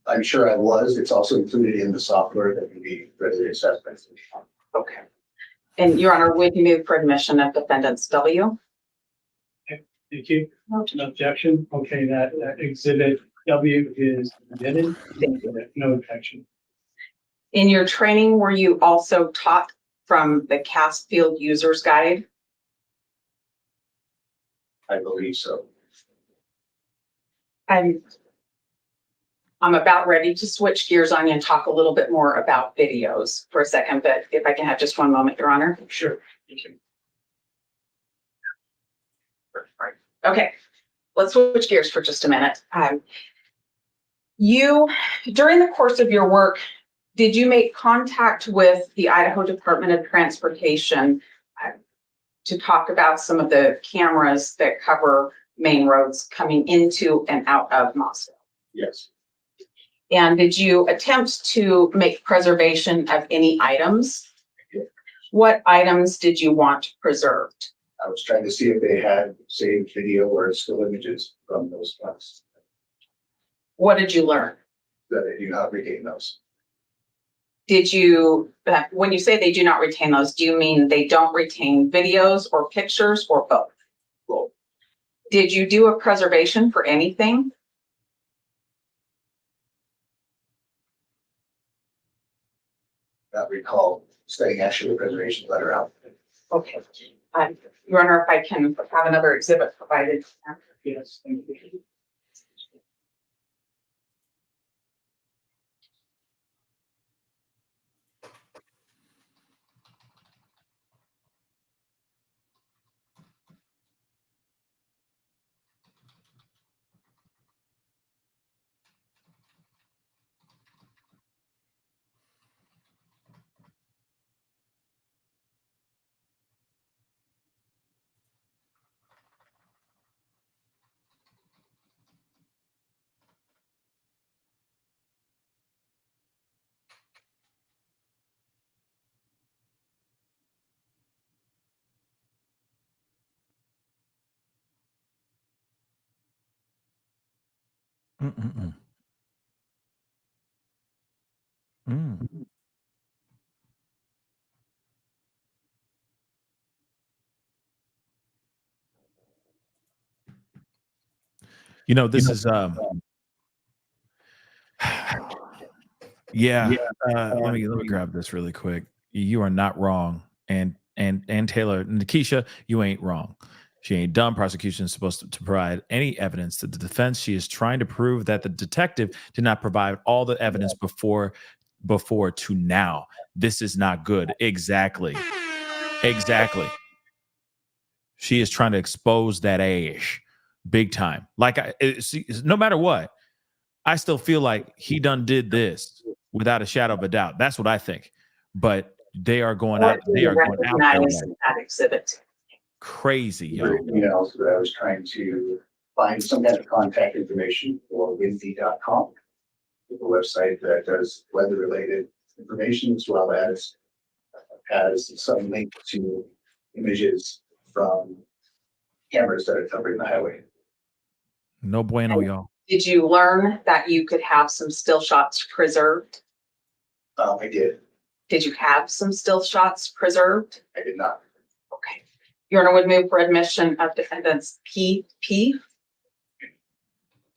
I'm sure I was. It's also included in the software that can be readily accessible. Okay. And Your Honor, would you move for admission of Defendants W? Thank you. No objection. Okay, that exhibit W is admitted. No objection. In your training, were you also taught from the CAST Field Users Guide? I believe so. I'm about ready to switch gears on you and talk a little bit more about videos for a second, but if I can have just one moment, Your Honor. Sure. Thank you. Okay, let's switch gears for just a minute. You, during the course of your work, did you make contact with the Idaho Department of Transportation to talk about some of the cameras that cover main roads coming into and out of Moscow? Yes. And did you attempt to make preservation of any items? What items did you want preserved? I was trying to see if they had saved video or still images from those files. What did you learn? That they do not retain those. Did you, when you say they do not retain those, do you mean they don't retain videos or pictures or both? Both. Did you do a preservation for anything? Not recall studying actually a preservation letter out Okay. Your Honor, if I can have another exhibit provided. Yes, thank you. Mm-mm-mm. Mm. You know, this is yeah. Let me grab this really quick. You are not wrong, and Taylor, Nikisha, you ain't wrong. She ain't dumb. Prosecution is supposed to provide any evidence to the defense. She is trying to prove that the detective did not provide all the evidence before to now. This is not good. Exactly. She is trying to expose that ash big time. Like no matter what, I still feel like he done did this without a shadow of a doubt. That's what I think. But they are going out. They are going out there Recognize that exhibit. crazy, yo. Emails that I was trying to find some kind of contact information for windy.com, the website that does weather-related information, as well as has some link to images from cameras that are covering the highway. No bueno, y'all. Did you learn that you could have some still shots preserved? I did. Did you have some still shots preserved? I did not. Okay. Your Honor would move for admission of defendants PP.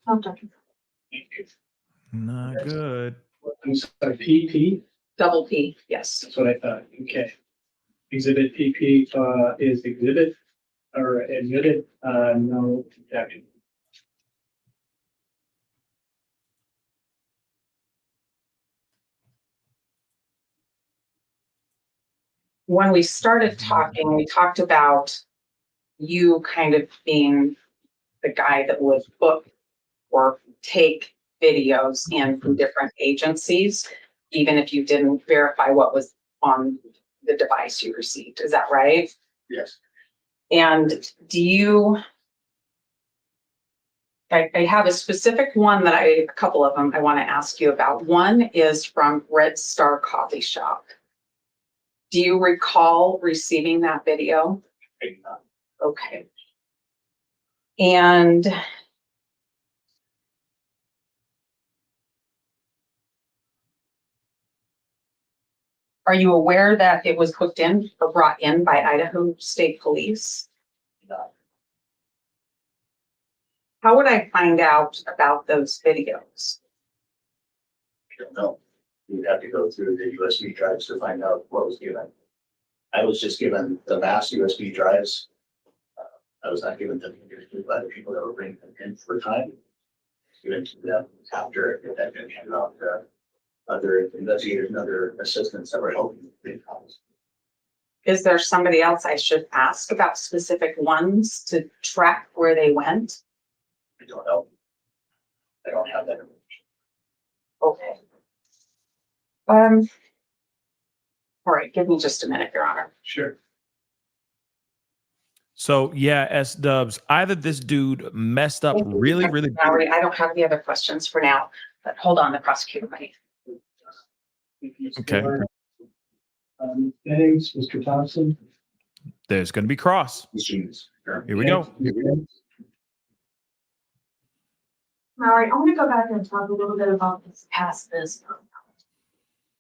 Thank you. Not good. I'm sorry, PP, Double P, yes. that's what I thought, okay. Exhibit PP, is exhibit or admitted, no objection. When we started talking, we talked about you kind of being the guy that would book or take videos in from different agencies, even if you didn't verify what was on the device you received. Is that right? Yes. And do you, I have a specific one a couple of them I want to ask you about. One is from Red Star Coffee Shop. Do you recall receiving that video? I did not. Okay. And are you aware that it was hooked in or brought in by Idaho State Police? No. How would I find out about those videos? I don't know. You would have to go through the USB drives to find out what was given. I was just given the mass USB drives. I was not given them individually by the people that were bringing them in for time. Given to them after it had been handed off to other investigators and other assistants that were helping the cops. Is there somebody else I should ask about specific ones to track where they went? I don't know. I don't have that information. Okay. All right, give me just a minute, Your Honor. Sure. So yeah, S-Dubs, either this dude messed up really Mallory, I don't have any other questions for now, but hold on, the prosecutor might. Okay. Thanks, Mr. Thompson. There's going to be cross. Machines. Sure. Here we go. Mallory, I want to go back and talk a little bit about this past biz.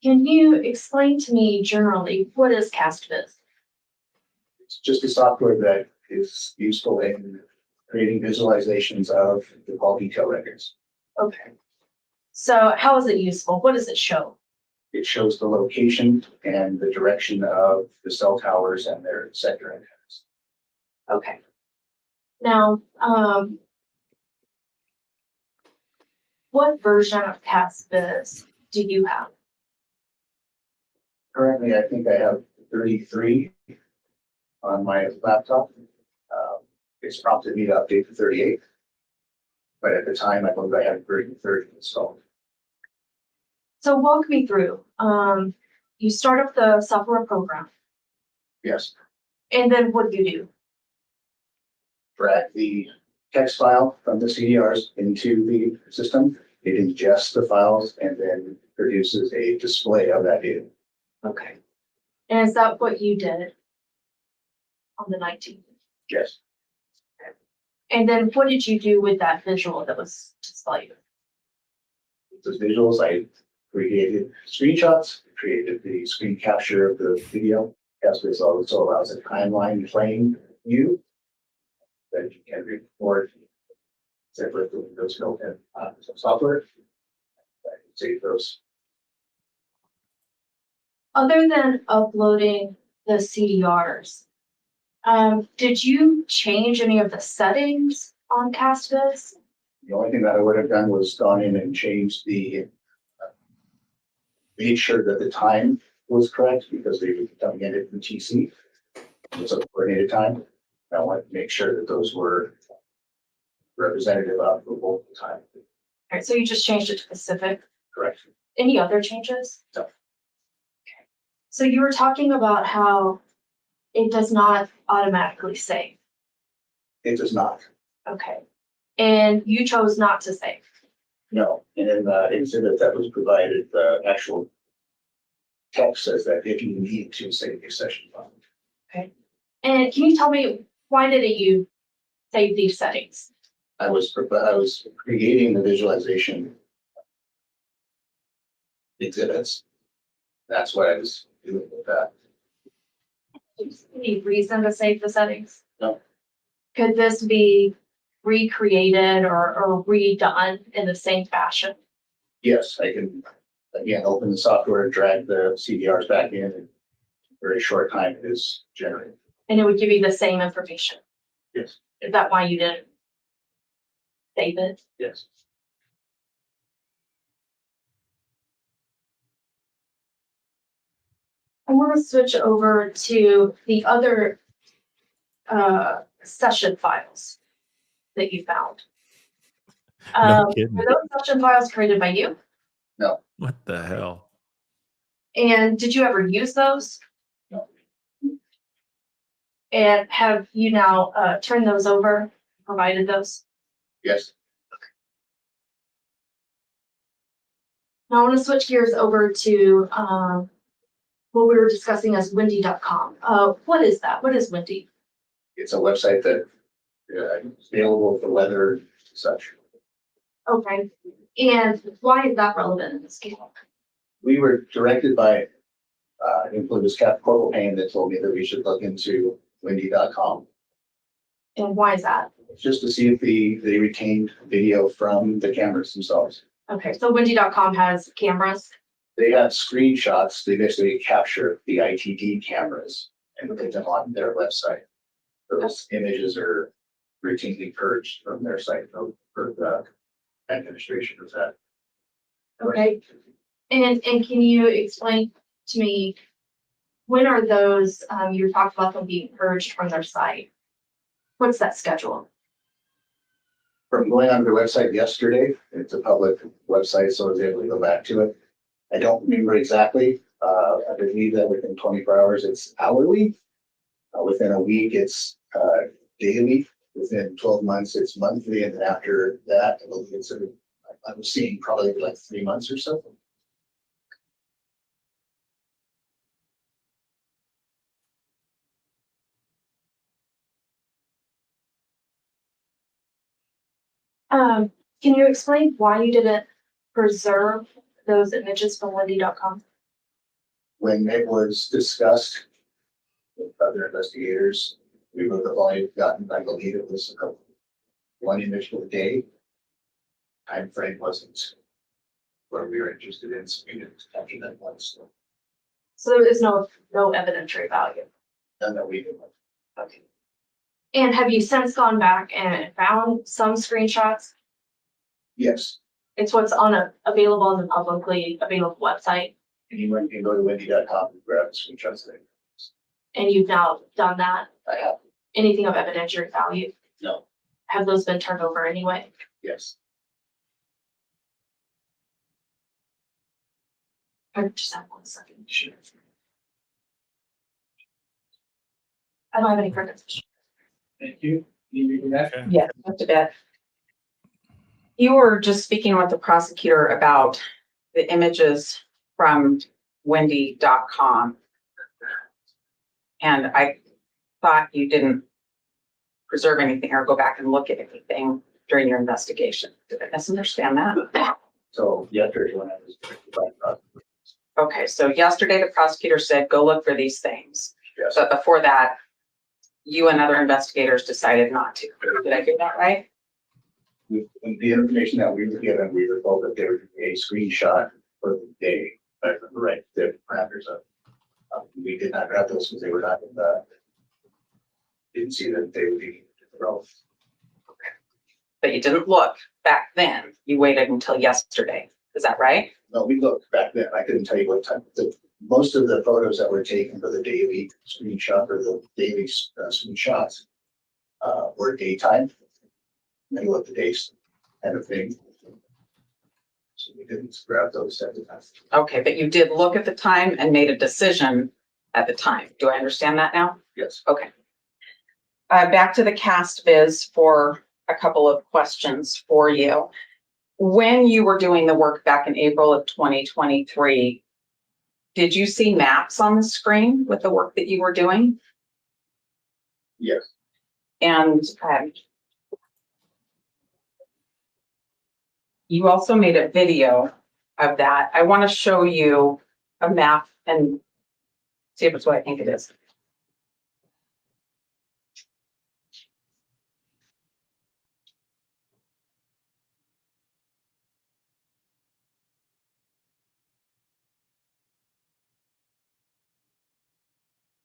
Can you explain to me generally what is past biz? It's just a software that is useful in creating visualizations of the call detail records. Okay. So how is it useful? What does it show? It shows the location and the direction of the cell towers and their sector antennas. Okay. Now, what version of CastBiz do you have? Currently, I think I have 33 on my laptop. It's prompted me to update to 38. But at the time, I believe I had 30 installed. So walk me through. You start up the software program, Yes. and then what do you do? Drag the text file from the CDRs into the system. It ingests the files and then produces a display of that data. Okay. And is that what you did on the 19th? Yes. And then what did you do with that visual that was displayed? Those visuals, I created screenshots, created the screen capture of the video. CastBiz also allows a timeline playing view that you can record separate the Windows Note and some software. I can save those. Other than uploading the CDRs, did you change any of the settings on CastBiz? The only thing that I would have done was gone in and changed the, made sure that the time was correct because they were coming in from TC. It's a coordinated time. I wanted to make sure that those were representative of the local time. All right, so you just changed it to Pacific. Correct. Any other changes? No. Okay. So you were talking about how it does not automatically save. It does not. Okay. And you chose not to save. No. And in the exhibit that was provided, the actual text says that if you need to save your session file. Okay. And can you tell me why didn't you save these settings? I was creating the visualization exhibits. That's what I was doing with that. Any reason to save the settings? No. Could this be recreated or redone in the same fashion? Yes, I can, again, open the software, drag the CDRs back in, and in a very short time it is generated. And it would give you the same information? Yes. Is that why you didn't save it? Yes. I want to switch over to the other session files that you found. kidding. Were those session files created by you? No. What the hell? And did you ever use those? No. And have you now turned those over, provided those? Yes. Now I want to switch gears over to what we were discussing as windy.com. What is that? What is Windy? It's a website that is available for weather and such. Okay. And why is that relevant in this case? We were directed by, I think it was Captain Corporal Payne that told me that we should look into windy.com. And why is that? Just to see if they retained video from the cameras themselves. Okay, so windy.com has cameras. They have screenshots. They basically capture the ITD cameras and put them on their website. Those images are routinely purged from their site for the administration of that. Okay. And can you explain to me, when are those, you talked about them being purged from their site? What's that schedule? From going on their website yesterday, it's a public website, so I was able to go back to it. I don't remember exactly. I believe that within 24 hours, it's hourly. Within a week, it's daily. Within 12 months, it's monthly. And then after that, I believe it's I was seeing probably like 3 months or so. Can you explain why you didn't preserve those images from windy.com? When it was discussed with other investigators, we would have only gotten, I believe it was one image per day. Time frame wasn't where we are interested in students after that one. So So there is no evidentiary value. none that we do. Okay. And have you since gone back and found some screenshots? Yes, It's what's available on the publicly available website, anyone can go to wendy.com and grab the screenshots there. and you've now done that. I have, Anything of evidentiary value? no, Have those been turned over anyway? yes. I just have 1 second. Sure. I don't have any further questions. Thank you. You reading that? Yeah, just a bit. You were just speaking with the prosecutor about the images from Wendy.com. And I thought you didn't preserve anything or go back and look at anything during your investigation. Did I misunderstand that? So yesterday when I was Okay, so yesterday the prosecutor said, go look for these things. yes, But before that, you and other investigators decided not to. Did I get that right? with the information that we were given, we were told that there would be a screenshot for the day. If I remember right, the parameters of. We did not grab those because they were not in the. Didn't see that they would be relevant. But you didn't look back then. You waited until yesterday. Is that right? No, we looked back then. I couldn't tell you what time. Most of the photos that were taken for the daily screenshot or the daily screenshots were daytime. Middle of the day kind of thing. So we didn't grab those at the time. Okay, but you did look at the time and made a decision at the time. Do I understand that now? Yes. Okay. Back to the cast viz for a couple of questions for you. When you were doing the work back in April of 2023, did you see maps on the screen with the work that you were doing? Yes. And you also made a video of that. I want to show you a map and see if it's what I think it is.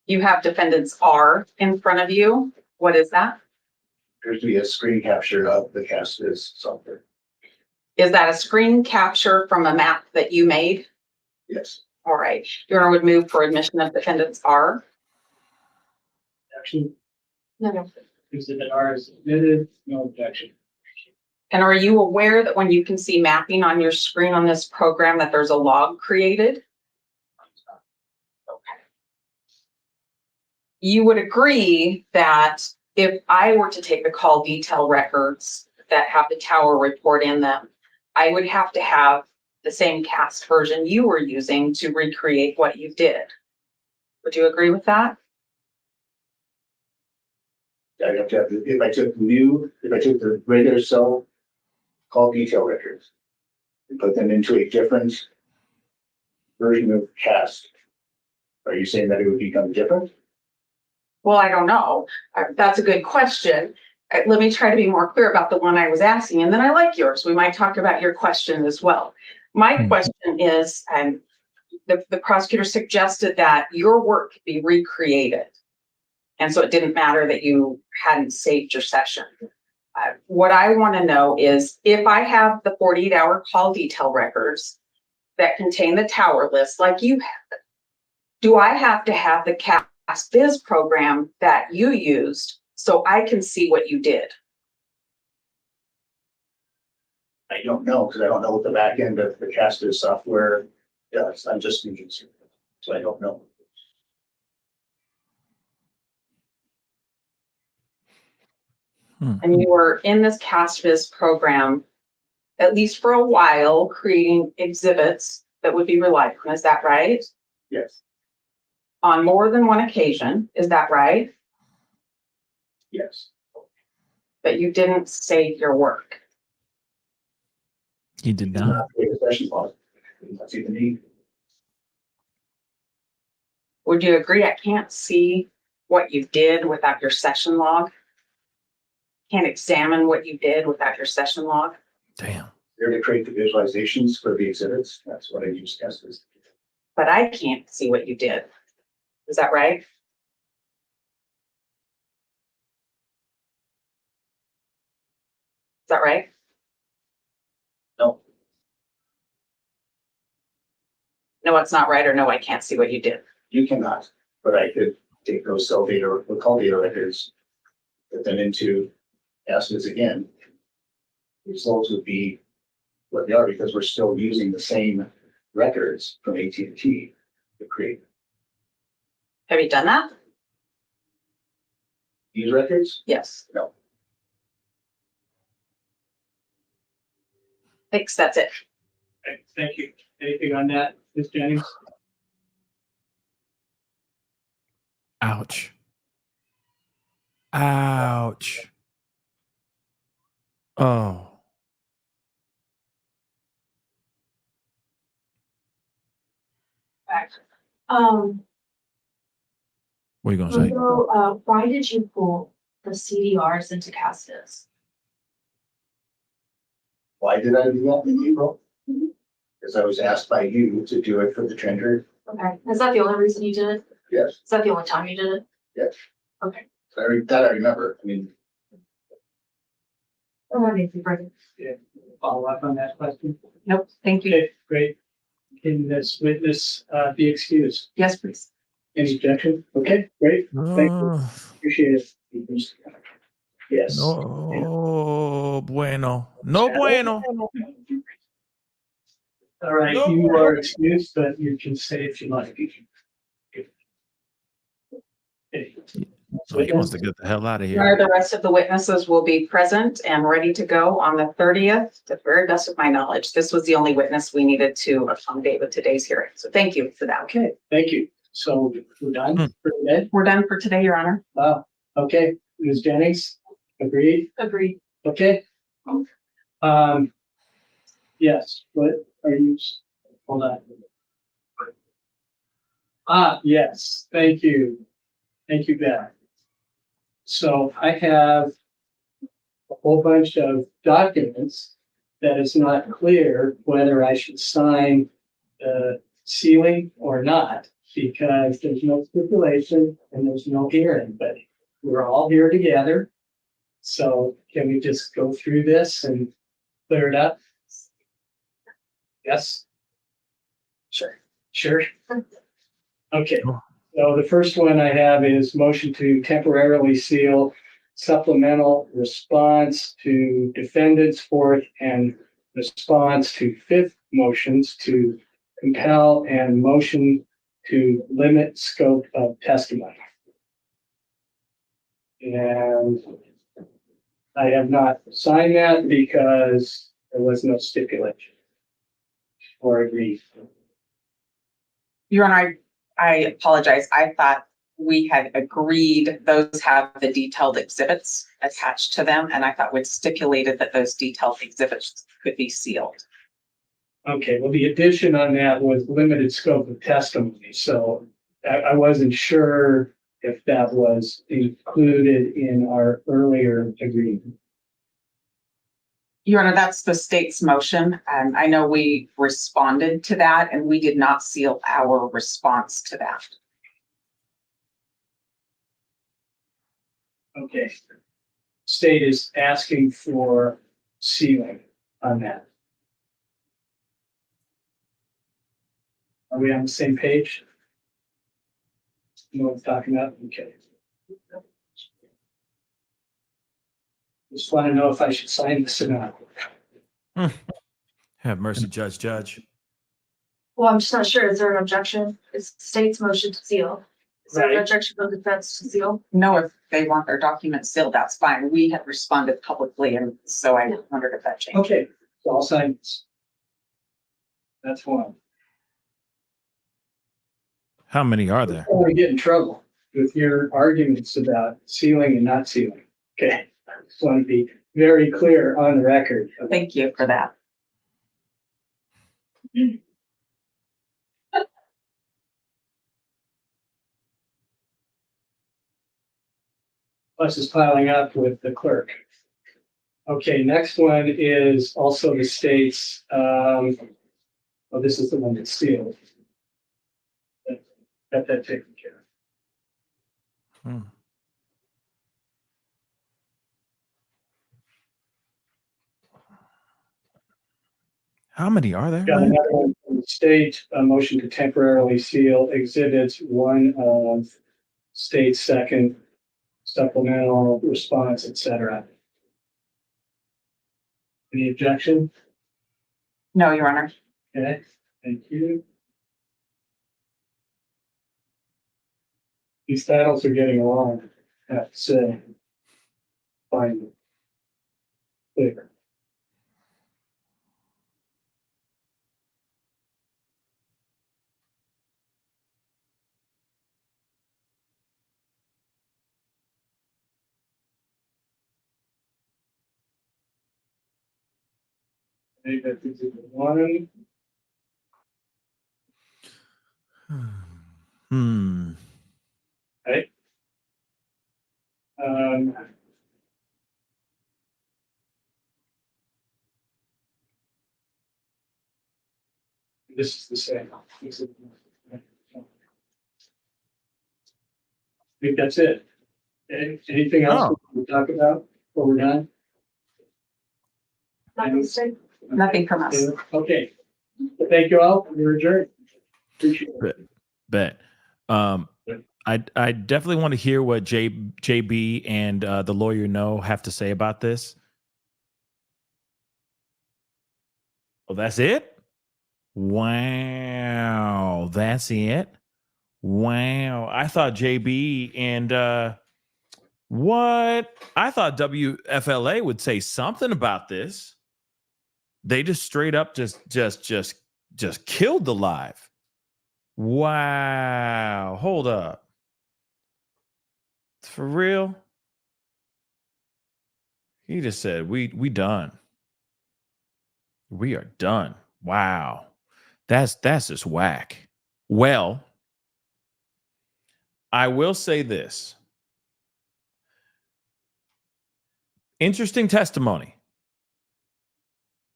You have defendants R in front of you. What is that? Appears to be a screen capture of the cast is software. Is that a screen capture from a map that you made? Yes. All right. Your Honor would move for admission of defendants R. Action. No. Exhibit R is submitted, no objection. And are you aware that when you can see mapping on your screen on this program that there's a log created? Okay. You would agree that if I were to take the call detail records that have the tower report in them, I would have to have the same cast version you were using to recreate what you did. Would you agree with that? I have to have, if I took the regular cell call detail records and put them into a different version of cast, are you saying that it would become different? Well, I don't know. That's a good question. Let me try to be more clear about the one I was asking, and then I like yours. We might talk about your question as well. My question is, the prosecutor suggested that your work be recreated. And so it didn't matter that you hadn't saved your session. What I want to know is if I have the 48-hour call detail records that contain the tower list like you have, do I have to have the cast viz program that you used so I can see what you did? I don't know, because I don't know what the back end of the cast is software does. I'm just using it, so I don't know. And you were in this cast viz program, at least for a while, creating exhibits that would be relied on. Is that right? Yes. On more than one occasion. Is that right? Yes. But you didn't save your work. He did not. That's even need. Would you agree I can't see what you did without your session log? Can't examine what you did without your session log? Damn. There to create the visualizations for the exhibits. That's what I use as. But I can't see what you did. Is that right? Is that right? No, No, it's not right, or no, I can't see what you did. you cannot, but I could take those cell data or call data records, put them into assets again. Results would be what they are because we're still using the same records from AT&T to create Have you done that? these records. Yes. No. Thanks, that's it. Okay, thank you. Anything on that, Ms. Jennings? Ouch. Ouch. Oh. Um, What are you going to say? so, why did you pull the CDRs into Castas? Why did I do that in April? Because I was asked by you to do it for the treasurer. Okay, is that the only reason you did it? Yes, Is that the only time you did it? yes. Okay. That I remember. I mean, Yeah, follow up on that question? Nope, thank you. Okay, great. Can this witness be excused? Yes, please. Any objection? Okay, great. Thank you. Appreciate it. Yes. No bueno. No bueno. All right, No. you are excused, but you can stay if you like. Okay. So he wants to get the hell out of Your here. Honor, the rest of the witnesses will be present and ready to go on the 30th, to the very best of my knowledge. This was the only witness we needed to accommodate with today's hearing. So thank you for that. Okay, thank you. So we're done for today? We're done for today, Your Honor. Okay, Ms. Jennings, agreed? Agreed. Okay. Yes, what are you, hold on. Yes, thank you. Thank you, Beth. So I have a whole bunch of documents that it's not clear whether I should sign the sealing or not, because there's no stipulation and there's no hearing, but we're all here together. So can we just go through this and clear it up? Yes? Sure. Sure? Okay. So the first one I have is motion to temporarily seal supplemental response to defendant's fourth and response to fifth motions to compel and motion to limit scope of testimony. And I have not signed that because there was no stipulation or agreed. Your Honor, I apologize. I thought we had agreed those have the detailed exhibits attached to them, and I thought we'd stipulated that those detailed exhibits could be sealed. Okay, well, the addition on that was limited scope of testimony, so I wasn't sure if that was included in our earlier agreement. Your Honor, that's the state's motion. I know we responded to that, and we did not seal our response to that. Okay. State is asking for sealing on that. Are we on the same page? You know what I'm talking about? Okay. Just want to know if I should sign this or not. Have mercy, Judge. Well, I'm just not sure. Is there an objection? Is the state's motion to seal? Is there an Right. objection from defense to seal? No, if they want their documents sealed, that's fine. We had responded publicly, and so I wondered if that changed. Okay, so I'll sign this. That's one. How many are there? I don't want to get in trouble with your arguments about sealing and not sealing. Okay, I just want to be very clear on the record. Thank you for that. Plus is piling up with the clerk. Okay, next one is also the state's, this is the one that's sealed. Got that taken care of. How many are there? Got another one from the state, a motion to temporarily seal exhibits one of state's second supplemental response, et cetera. Any objection? No, Your Honor. Okay, thank you. These titles are getting along, I have to say. Fine. Clear. I think that this is the one. Okay. This is the same. I think that's it. Okay. Anything else we talk about before we're done? Nothing from us. Okay. Well, thank you all. We're adjourned. Appreciate it. Bet. I definitely want to hear what JB and the lawyer have to say about this. Oh, that's it? Wow, that's it? Wow. I thought JB and what? I thought WFLA would say something about this. They just straight up just killed the live. Wow. Hold up. For real? He just said, we done. We are done. Wow. That's just whack. Well, I will say this. Interesting testimony.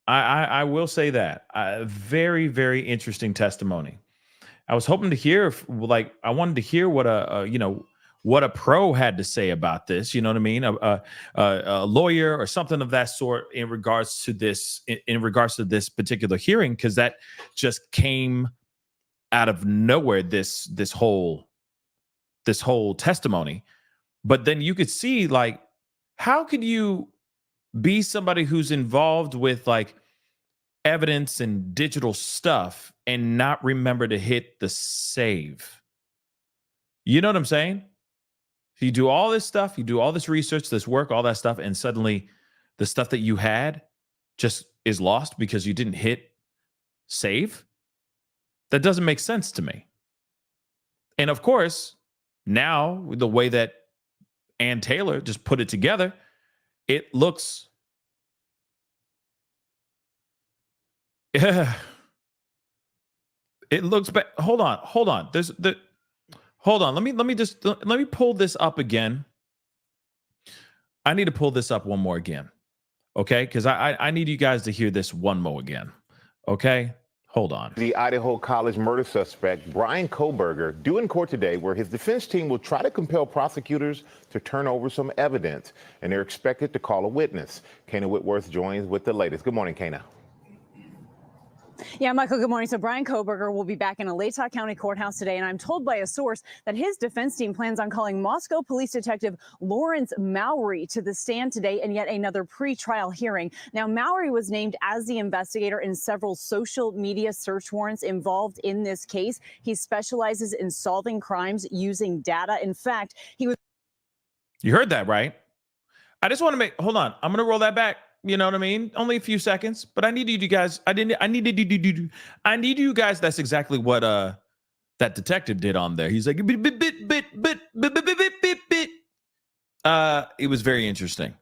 I will say that. Very, very interesting testimony. I was hoping to hear, I wanted to hear what what a pro had to say about this. You know what I mean? A lawyer or something of that sort in regards to this particular hearing, because that just came out of nowhere. This whole testimony, but then you could see, like, how could you be somebody who's involved with evidence and digital stuff and not remember to hit the save? You know what I'm saying? You do all this stuff, you do all this research, this work, all that stuff, and suddenly the stuff that you had just is lost because you didn't hit save? That doesn't make sense to me. And of course, now the way that Ann Taylor just put it together, it looks it looks bad. Hold on. Hold on. Let me pull this up again. I need to pull this up one more again. Okay? Because I need you guys to hear this one more again. Okay? Hold on. The Idaho College murder suspect, Bryan Kohberger, due in court today, where his defense team will try to compel prosecutors to turn over some evidence, and they're expected to call a witness. Kana Whitworth joins with the latest. Good morning, Kana. Yeah, Michael, good morning. So Bryan Kohberger will be back in a Latah County courthouse today, and I'm told by a source that his defense team plans on calling Moscow police detective Lawrence Mowry to the stand today in yet another pre-trial hearing. Now, Mowry was named as the investigator in several social media search warrants involved in this case. He specializes in solving crimes using data. In fact, he was... You heard that, right? I just want to hold on. I'm going to roll that back. You know what I mean? Only a few seconds, but I need you guys. I need you guys. That's exactly what that detective did on there. He's like, it was very interesting.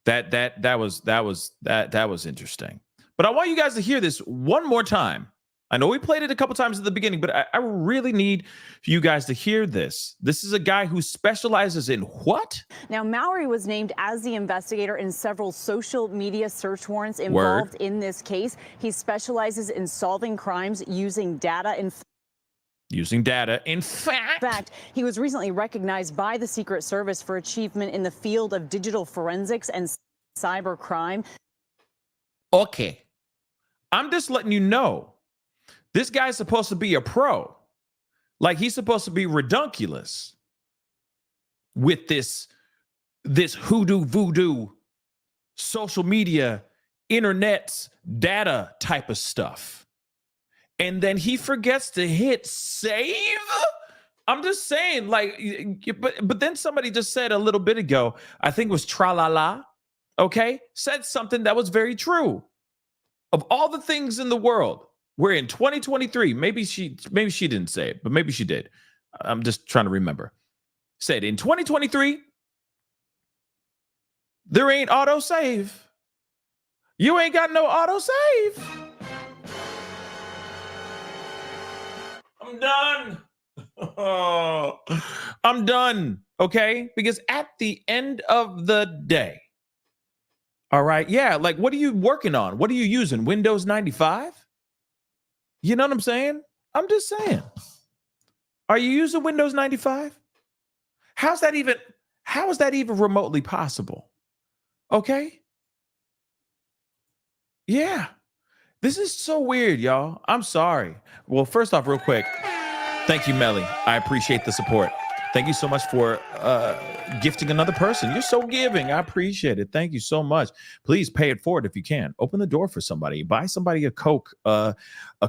That was interesting. But I want you guys to hear this one more time. I know we played it a couple times at the beginning, but I really need for you guys to hear this. This is a guy who specializes in what? Now, Mowry was named as the investigator in several social media search warrants involved in this case. He specializes in solving crimes using data. In fact, he was recently recognized by the Secret Service for achievement in the field of digital forensics and cyber crime. Okay. I'm just letting you know. This guy's supposed to be a pro. Like he's supposed to be redunculous with this hoodoo voodoo social media, internet's data type of stuff. And then he forgets to hit save. I'm just saying, like, but then somebody just said a little bit ago, I think it was Tralala, okay, said something that was very true. Of all the things in the world, we're in 2023. Maybe she didn't say it, but maybe she did. I'm just trying to remember. Said in 2023, there ain't auto save. You ain't got no auto save. I'm done. Oh, I'm done. Okay, because at the end of the day, all right, yeah, like what are you working on? What are you using? Windows 95? You know what I'm saying? I'm just saying. Are you using Windows 95? How is that even remotely possible? Okay? Yeah. This is so weird, y'all. I'm sorry. Well, first off, real quick, thank you, Melly. I appreciate the support. Thank you so much for gifting another person. You're so giving. I appreciate it. Thank you so much. Please pay it forward if you can. Open the door for somebody. Buy somebody a Coke, a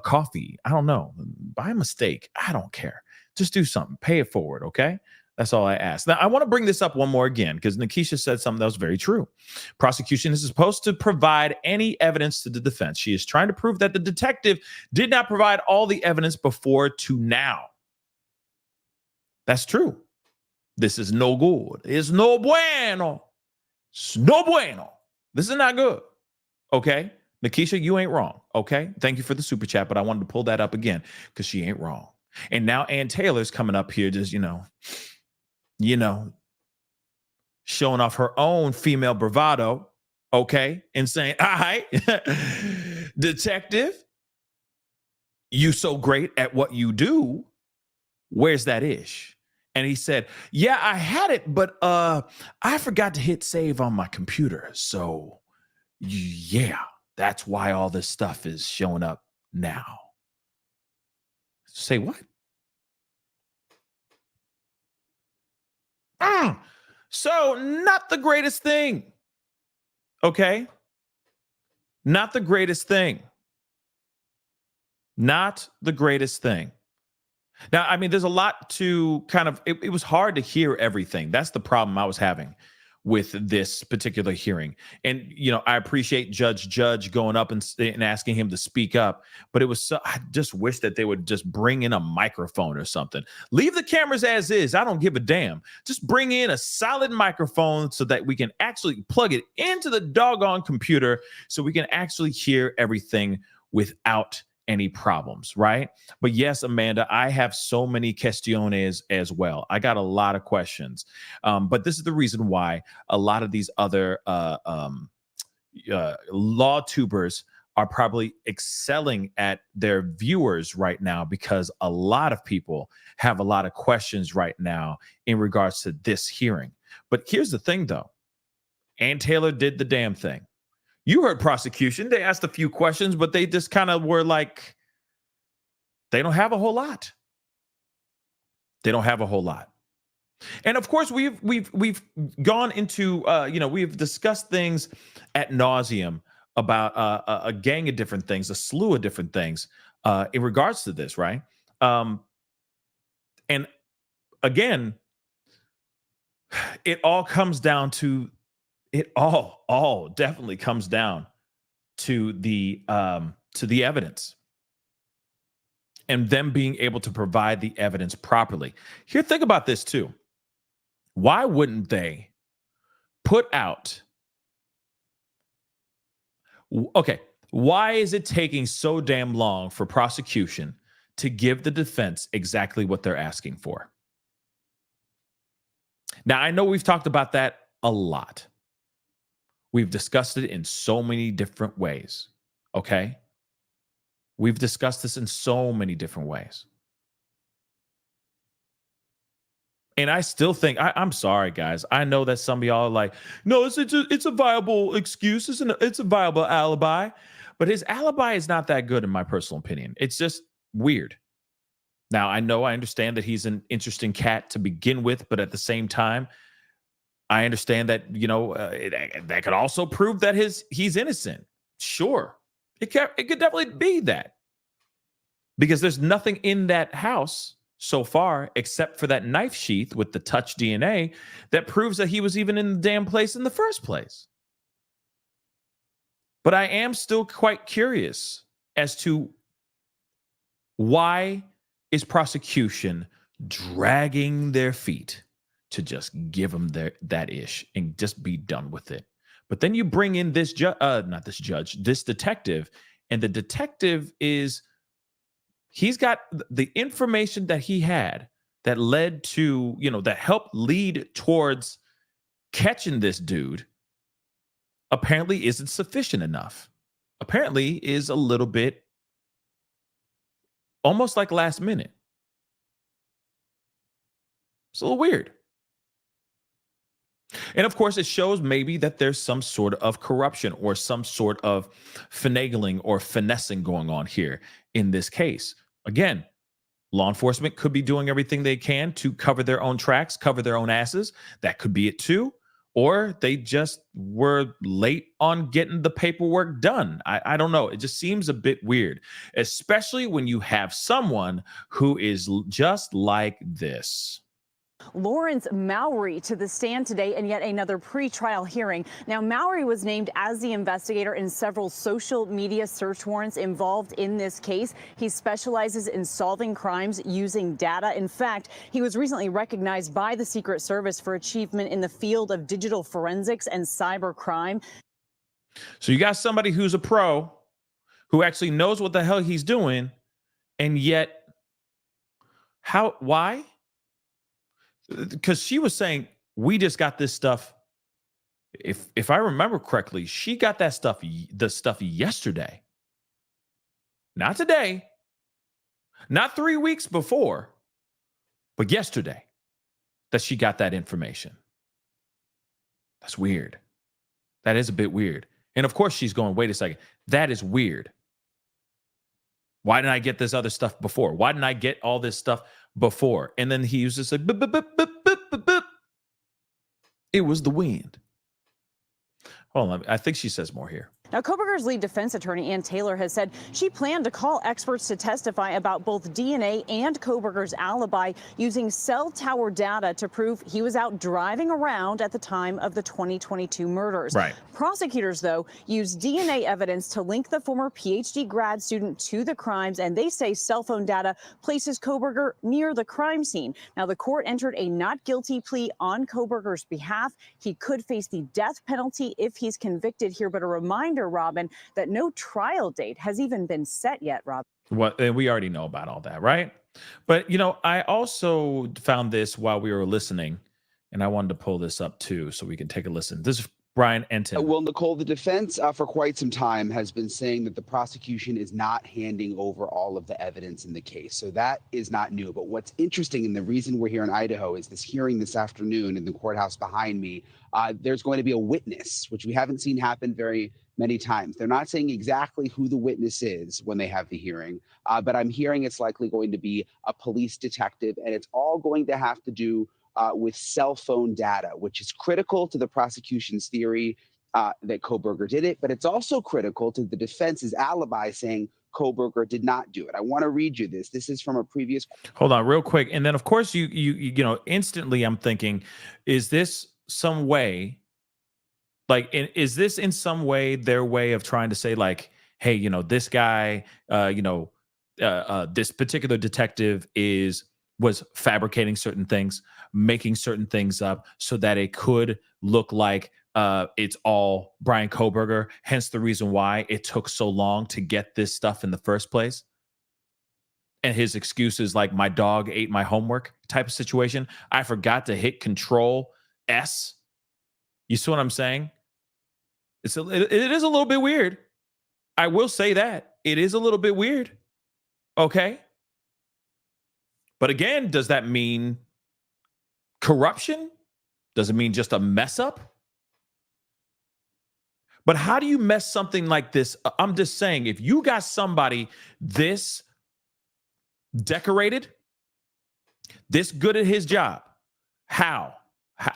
coffee. I don't know. Buy them a steak. I don't care. Just do something. Pay it forward, okay? That's all I ask. Now, I want to bring this up one more again because Nikisha said something that was very true. Prosecution is supposed to provide any evidence to the defense. She is trying to prove that the detective did not provide all the evidence before to now. That's true. This is no good. It's no bueno. It's no bueno. This is not good. Okay? Nikisha, you ain't wrong. Okay? Thank you for the super chat, but I wanted to pull that up again because she ain't wrong. And now Ann Taylor's coming up here just, showing off her own female bravado, okay? And saying, all right, detective, you so great at what you do. Where's that ish? And he said, yeah, I had it, but I forgot to hit save on my computer. So yeah, that's why all this stuff is showing up now. Say what? So not the greatest thing. Okay? Not the greatest thing. Not the greatest thing. Now, I mean, there's a lot to kind of, it was hard to hear everything. That's the problem I was having with this particular hearing. And, I appreciate Judge going up and asking him to speak up, but I just wish that they would just bring in a microphone or something. Leave the cameras as is. I don't give a damn. Just bring in a solid microphone so that we can actually plug it into the doggone computer so we can actually hear everything without any problems, right? But yes, Amanda, I have so many questiones as well. I got a lot of questions, but this is the reason why a lot of these other law tubers are probably excelling at their viewers right now because a lot of people have a lot of questions right now in regards to this hearing. But here's the thing, though. Ann Taylor did the damn thing. You heard prosecution. They asked a few questions, but they just kind of were like, they don't have a whole lot. They don't have a whole lot. And of course, we've gone into, we've discussed things ad nauseum about a gang of different things, a slew of different things in regards to this, right? And again, it all comes down to all definitely comes down to the evidence and them being able to provide the evidence properly. Here, think about this too. Why wouldn't they put out? Okay, Why is it taking so damn long for prosecution to give the defense exactly what they're asking for? Now, I know we've talked about that a lot. We've discussed it in so many different ways, okay? We've discussed this in so many different ways. And I still think, I'm sorry, guys. I know that some of y'all are like, no, it's a viable excuse. It's a viable alibi. But his alibi is not that good, in my personal opinion. It's just weird. Now, I understand that he's an interesting cat to begin with, but at the same time, I understand that, that could also prove that he's innocent. Sure. It could definitely be that. Because there's nothing in that house so far, except for that knife sheath with the touch DNA, that proves that he was even in the damn place in the first place. But I am still quite curious as to why is prosecution dragging their feet to just give them that ish and just be done with it. But then you bring in this this detective, and the detective he's got the information that he had that led to, that helped lead towards catching this dude, apparently isn't sufficient enough. Apparently is a little bit almost like last minute. It's a little weird. And of course, it shows maybe that there's some sort of corruption or some sort of finagling or finessing going on here in this case. Again, law enforcement could be doing everything they can to cover their own tracks, cover their own asses. That could be it too. Or they just were late on getting the paperwork done. I don't know. It just seems a bit weird, especially when you have someone who is just like this. Lawrence Mowry to the stand today in yet another pre-trial hearing. Now, Mowry was named as the investigator in several social media search warrants involved in this case. He specializes in solving crimes using data. In fact, he was recently recognized by the Secret Service for achievement in the field of digital forensics and cyber crime. So you got somebody who's a pro, who actually knows what the hell he's doing, and yet why? Because she was saying, we just got this stuff. If I remember correctly, she got the stuff yesterday. Not today. Not 3 weeks before, but yesterday that she got that information. That's weird. That is a bit weird. And of course she's going, wait a second. That is weird. Why didn't I get this other stuff before? Why didn't I get all this stuff before? And then he was just like, boop, boop, boop, boop, boop, boop, boop. It was the wind. Hold on, I think she says more here. Now, Kohberger's lead defense attorney, Ann Taylor, has said she planned to call experts to testify about both DNA and Kohberger's alibi using cell tower data to prove he was out driving around at the time of the 2022 murders. Right. Prosecutors, though, used DNA evidence to link the former PhD grad student to the crimes, and they say cell phone data places Kohberger near the crime scene. Now, the court entered a not guilty plea on Kohberger's behalf. He could face the death penalty if he's convicted here, but a reminder, Robin, that no trial date has even been set yet, Rob. What we already know about all that, right? But, I also found this while we were listening, and I wanted to pull this up too so we can take a listen. This is Brian Enton. Well, Nicole, the defense for quite some time has been saying that the prosecution is not handing over all of the evidence in the case. So that is not new. But what's interesting, and the reason we're here in Idaho, is this hearing this afternoon in the courthouse behind me. There's going to be a witness, which we haven't seen happen very many times. They're not saying exactly who the witness is when they have the hearing, but I'm hearing it's likely going to be a police detective, and it's all going to have to do with cell phone data, which is critical to the prosecution's theory that Kohberger did it, but it's also critical to the defense's alibi saying Kohberger did not do it. I want to read you this. This is from a previous. Hold on real quick. And then of course you instantly I'm thinking, is this some way, is this in some way their way of trying to say like, hey, this guy, this particular detective was fabricating certain things, making certain things up so that it could look like it's all Bryan Kohberger, hence the reason why it took so long to get this stuff in the first place. And his excuse is like, my dog ate my homework type of situation. I forgot to hit Control S. You see what I'm saying? It is a little bit weird. I will say that. It is a little bit weird. Okay. But again, does that mean corruption? Does it mean just a mess up? But how do you mess something like this? I'm just saying, if you got somebody this decorated, this good at his job, how?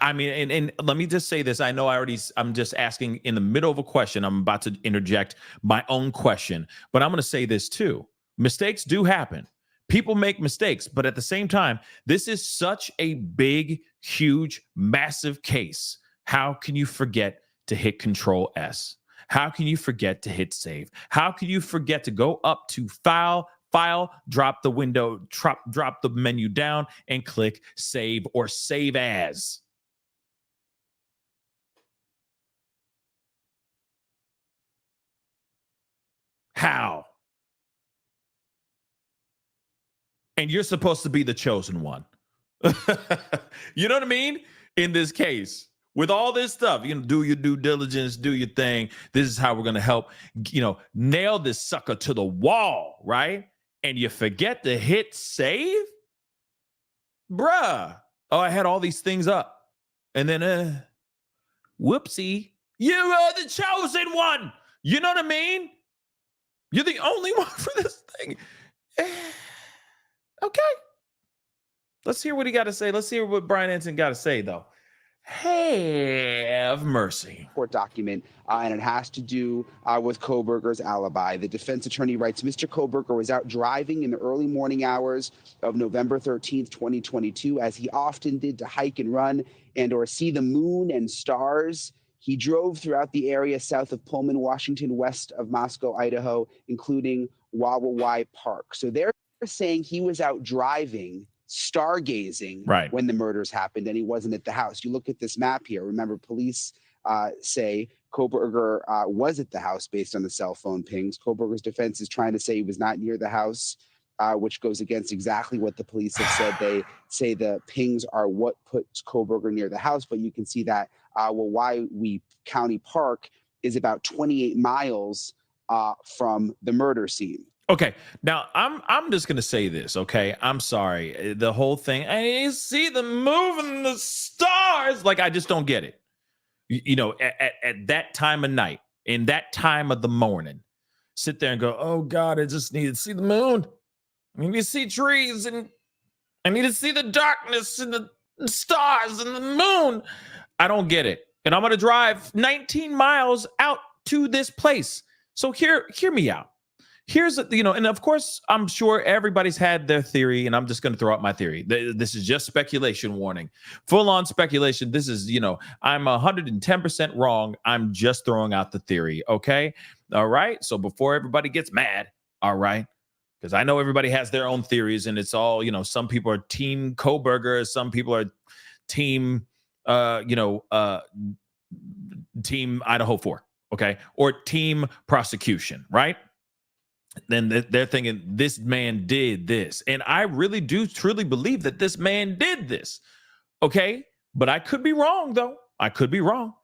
I mean, and let me just say this. I know I'm just asking in the middle of a question. I'm about to interject my own question, but I'm going to say this too. Mistakes do happen. People make mistakes, but at the same time, this is such a big, huge, massive case. How can you forget to hit Control S? How can you forget to hit save? How can you forget to go up to file, drop the window, drop the menu down and click save or save as? How? And you're supposed to be the chosen one. You know what I mean? In this case, with all this stuff, do your due diligence, do your thing. This is how we're going to help, nail this sucker to the wall, right? And you forget to hit save? Bruh. Oh, I had all these things up. And then, whoopsie. You are the chosen one. You know what I mean? You're the only one for this thing. Okay. Let's hear what he got to say. Let's hear what Brian Ensign got to say, though. Have mercy. Court document, and it has to do with Kohberger's alibi. The defense attorney writes, Mr. Kohberger was out driving in the early morning hours of November 13th, 2022, as he often did, to hike and run and or see the moon and stars. He drove throughout the area south of Pullman, Washington, west of Moscow, Idaho, including Wawawai Park. So they're saying he was out driving, stargazing, right, when the murders happened, and he wasn't at the house. You look at this map here. Remember, police say Kohberger was at the house based on the cell phone pings. Kohberger's defense is trying to say he was not near the house, which goes against exactly what the police have said. They say the pings are what puts Kohberger near the house, but you can see that Wawawai County Park is about 28 miles from the murder scene. Okay, now I'm just gonna say this. Okay, I'm sorry. The whole thing. I see the moon and the stars. Like, I just don't get it. At that time of night, in that time of the morning, sit there and go, "Oh God, I just need to see the moon. I need to see trees, and I need to see the darkness and the stars and the moon." I don't get it, and I'm gonna drive 19 miles out to this place. So hear me out. Here's, and of course, I'm sure everybody's had their theory, and I'm just going to throw out my theory. This is just speculation, warning. Full on speculation. This is, I'm 110% wrong. I'm just throwing out the theory. Okay. All right. So before everybody gets mad, all right, because I know everybody has their own theories, and it's all, some people are team Kohberger, some people are team, team Idaho 4. Okay. Or team prosecution, right? Then they're thinking this man did this. And I really do truly believe that this man did this. Okay. But I could be wrong, though. I could be wrong.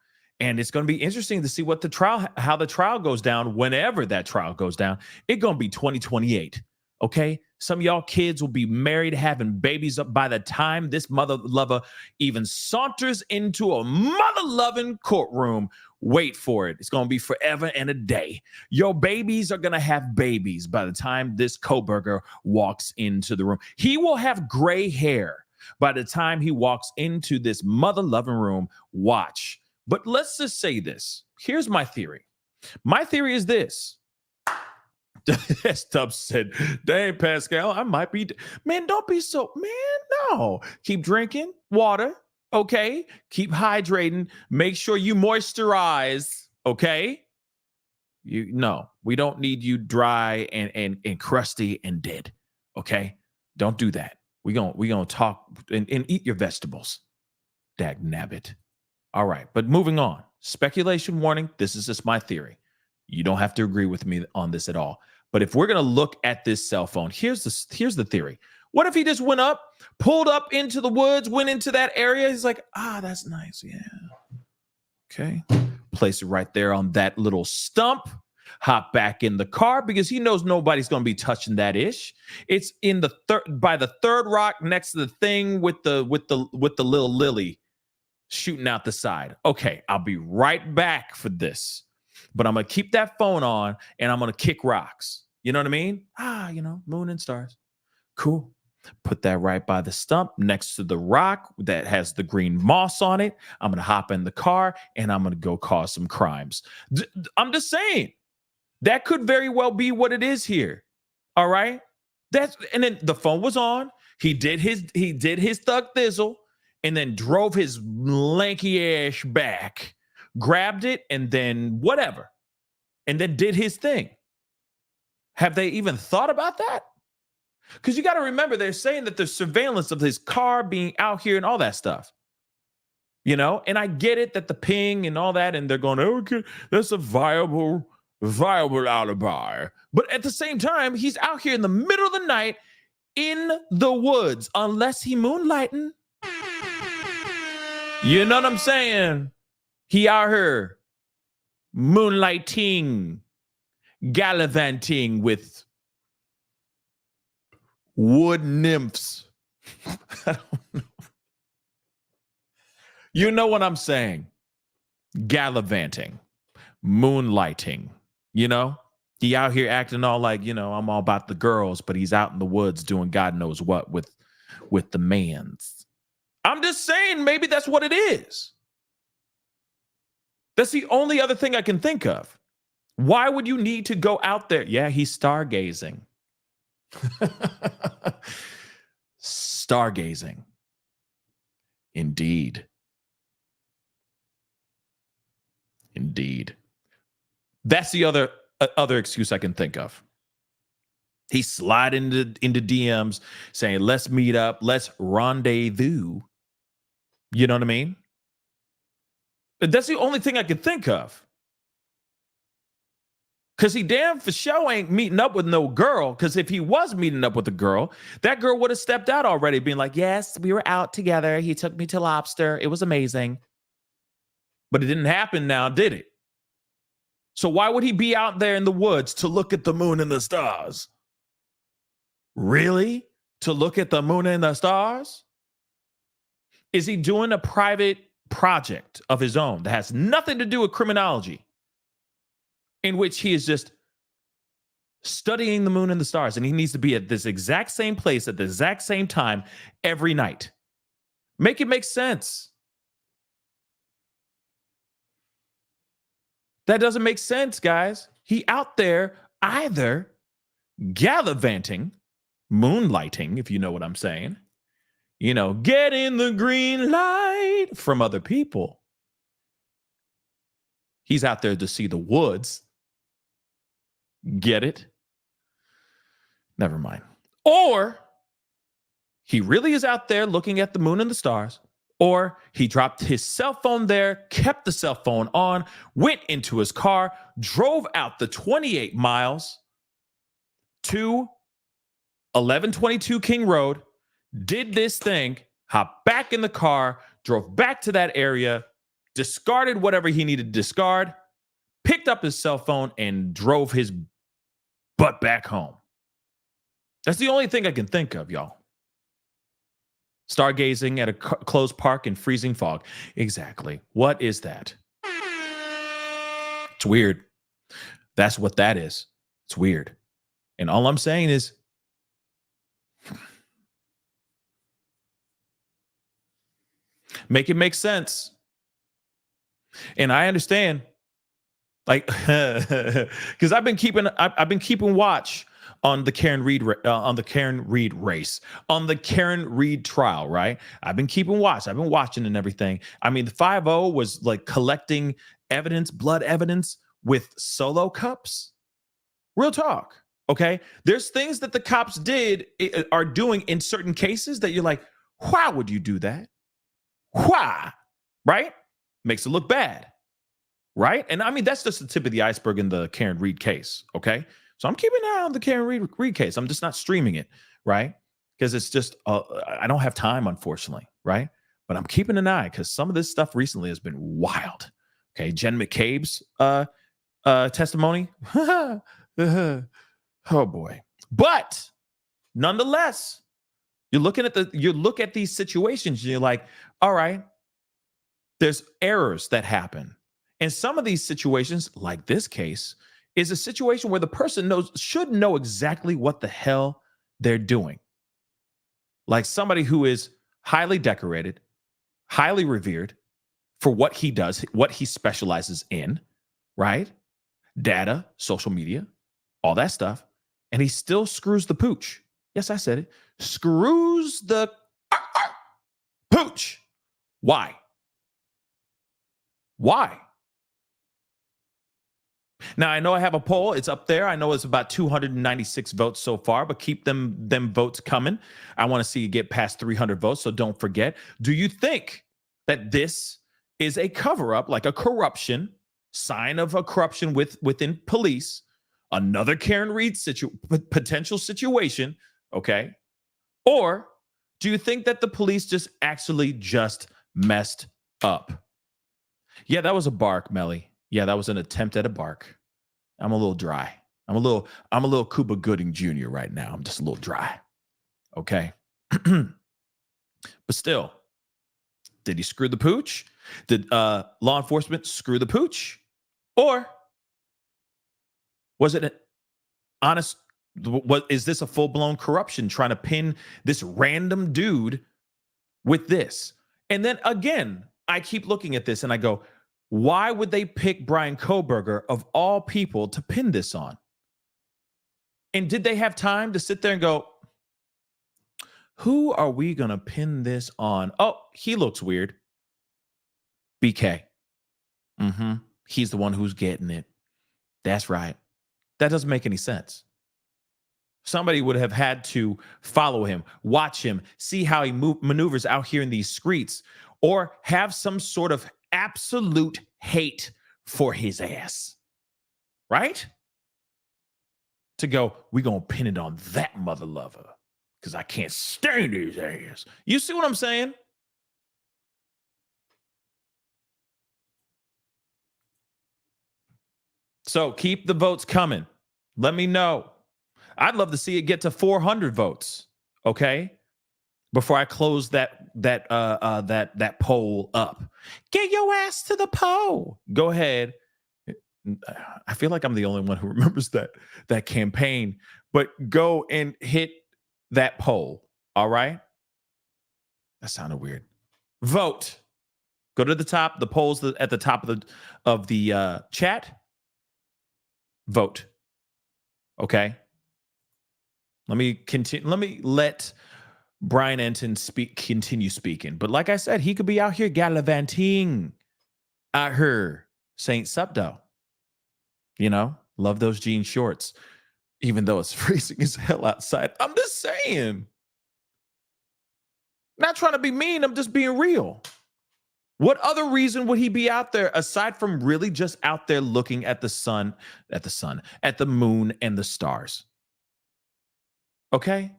And it's going to be interesting to see how the trial goes down, whenever that trial goes down. It's going to be 2028. Okay. Some of y'all kids will be married, having babies up by the time this mother lover even saunters into a mother loving courtroom. Wait for it. It's going to be forever and a day. Your babies are going to have babies by the time this Kohberger walks into the room. He will have gray hair by the time he walks into this mother-loving room. Watch. But let's just say this. Here's my theory. My theory is this. Stubbs said, "Dang, Pascal, I might be." Man, don't be so, man, no. Keep drinking water. Okay, keep hydrating. Make sure you moisturize. Okay, we don't need you dry and crusty and dead. Okay, don't do that. We gonna talk and eat your vegetables. Dag nabbit. All right, but moving on. speculation warning. This is just my theory. You don't have to agree with me on this at all. But if we're going to look at this cell phone, here's the theory. What if he just went up, pulled up into the woods, went into that area? He's like, that's nice. Yeah. Okay. Place it right there on that little stump. Hop back in the car because he knows nobody's going to be touching that ish. It's in the by the third rock next to the thing with the little lily shooting out the side. Okay, I'll be right back for this. But I'm going to keep that phone on and I'm going to kick rocks. You know what I mean? Moon and stars. Cool. Put that right by the stump next to the rock that has the green moss on it. I'm going to hop in the car and I'm going to go cause some crimes. I'm just saying that could very well be what it is here. All right. And then the phone was on. He did his thug thizzle and then drove his lanky ass back, grabbed it and then whatever, and then did his thing. Have they even thought about that? Because you got to remember, they're saying that there's surveillance of his car being out here and all that stuff. And I get it that the ping and all that, and they're going, okay, that's a viable alibi. But at the same time, he's out here in the middle of the night in the woods, unless he moonlighting. You know what I'm saying? He out here moonlighting, gallivanting with wood nymphs. I don't know. You know what I'm saying? Gallivanting, moonlighting. He out here acting all like, I'm all about the girls, but he's out in the woods doing God knows what with the mans. I'm just saying, maybe that's what it is. That's the only other thing I can think of. Why would you need to go out there? Yeah, he's stargazing. Stargazing. Indeed. That's the other excuse I can think of. He's sliding into DMs saying, let's meet up, let's rendezvous. You know what I mean? But that's the only thing I can think of. Because he damn for sure ain't meeting up with no girl. Because if he was meeting up with a girl, that girl would have stepped out already, being like, yes, we were out together. He took me to Lobster. It was amazing. But it didn't happen now, did it? So why would he be out there in the woods to look at the moon and the stars? Really? To look at the moon and the stars? Is he doing a private project of his own that has nothing to do with criminology, in which he is just studying the moon and the stars, and he needs to be at this exact same place at the exact same time every night? Make it make sense. That doesn't make sense, guys. He out there either gallivanting, moonlighting, if you know what I'm saying, getting the green light from other people. He's out there to see the woods. Get it? Never mind. Or he really is out there looking at the moon and the stars. Or he dropped his cell phone there, kept the cell phone on, went into his car, drove out the 28 miles to 1122 King Road, did this thing, hopped back in the car, drove back to that area, discarded whatever he needed to discard, picked up his cell phone, and drove his butt back home. That's the only thing I can think of, y'all. Stargazing at a closed park in freezing fog. Exactly. What is that? It's weird. That's what that is. It's weird. And all I'm saying is, make it make sense. And I understand, like, because I've been keeping watch on the Karen Reed race, on the Karen Reed trial, right? I've been keeping watch. I've been watching and everything. I mean, the 5-0 was like collecting evidence, blood evidence with solo cups. Real talk, okay? There's things that the cops are doing in certain cases that you're like, why would you do that? Why? Right? Makes it look bad. right? And I mean, that's just the tip of the iceberg in the Karen Reed case, okay? So I'm keeping an eye on the Karen Reed case. I'm just not streaming it, right? Because it's just, I don't have time, unfortunately, right? But I'm keeping an eye because some of this stuff recently has been wild. Okay, Jen McCabe's testimony. Oh boy. But nonetheless, you look at these situations and you're like, all right, there's errors that happen. And some of these situations, like this case, is a situation where the person should know exactly what the hell they're doing. Like somebody who is highly decorated, highly revered for what he does, what he specializes in, right? Data, social media, all that stuff. And he still screws the pooch. Yes, I said it. Screws the pooch. Why? Why? Now, I know I have a poll. It's up there. I know it's about 296 votes so far, but keep them votes coming. I want to see you get past 300 votes, so don't forget. Do you think that this is a cover-up, like a corruption, sign of a corruption within police, another Karen Reed potential situation, okay? Or do you think that the police just actually just messed up? Yeah, that was a bark, Melly. Yeah, that was an attempt at a bark. I'm a little dry. I'm a little Cuba Gooding Jr. right now. I'm just a little dry. Okay. But still, did he screw the pooch? Did law enforcement screw the pooch? Or was it an honest, is this a full-blown corruption trying to pin this random dude with this? And then again, I keep looking at this and I go, why would they pick Bryan Kohberger of all people to pin this on? And did they have time to sit there and go, who are we going to pin this on? Oh, he looks weird. BK. He's the one who's getting it. That's right. That doesn't make any sense. Somebody would have had to follow him, watch him, see how he maneuvers out here in these streets, or have some sort of absolute hate for his ass, right? To go, we're going to pin it on that mother lover because I can't stand his ass. You see what I'm saying? So keep the votes coming. Let me know. I'd love to see it get to 400 votes, okay? Before I close that poll up. Get your ass to the poll. Go ahead. I feel like I'm the only one who remembers that campaign, but go and hit that poll. All right? That sounded weird. Vote. Go to the top. The poll's at the top of the chat. Vote. Okay? Let me continue. Let me let Bryan Enton continue speaking. But like I said, he could be out here gallivanting out here Saint Subdo. You know, love those jean shorts, even though it's freezing as hell outside. I'm just saying. Not trying to be mean. I'm just being real. What other reason would he be out there aside from really just out there looking at the moon and the stars? Okay.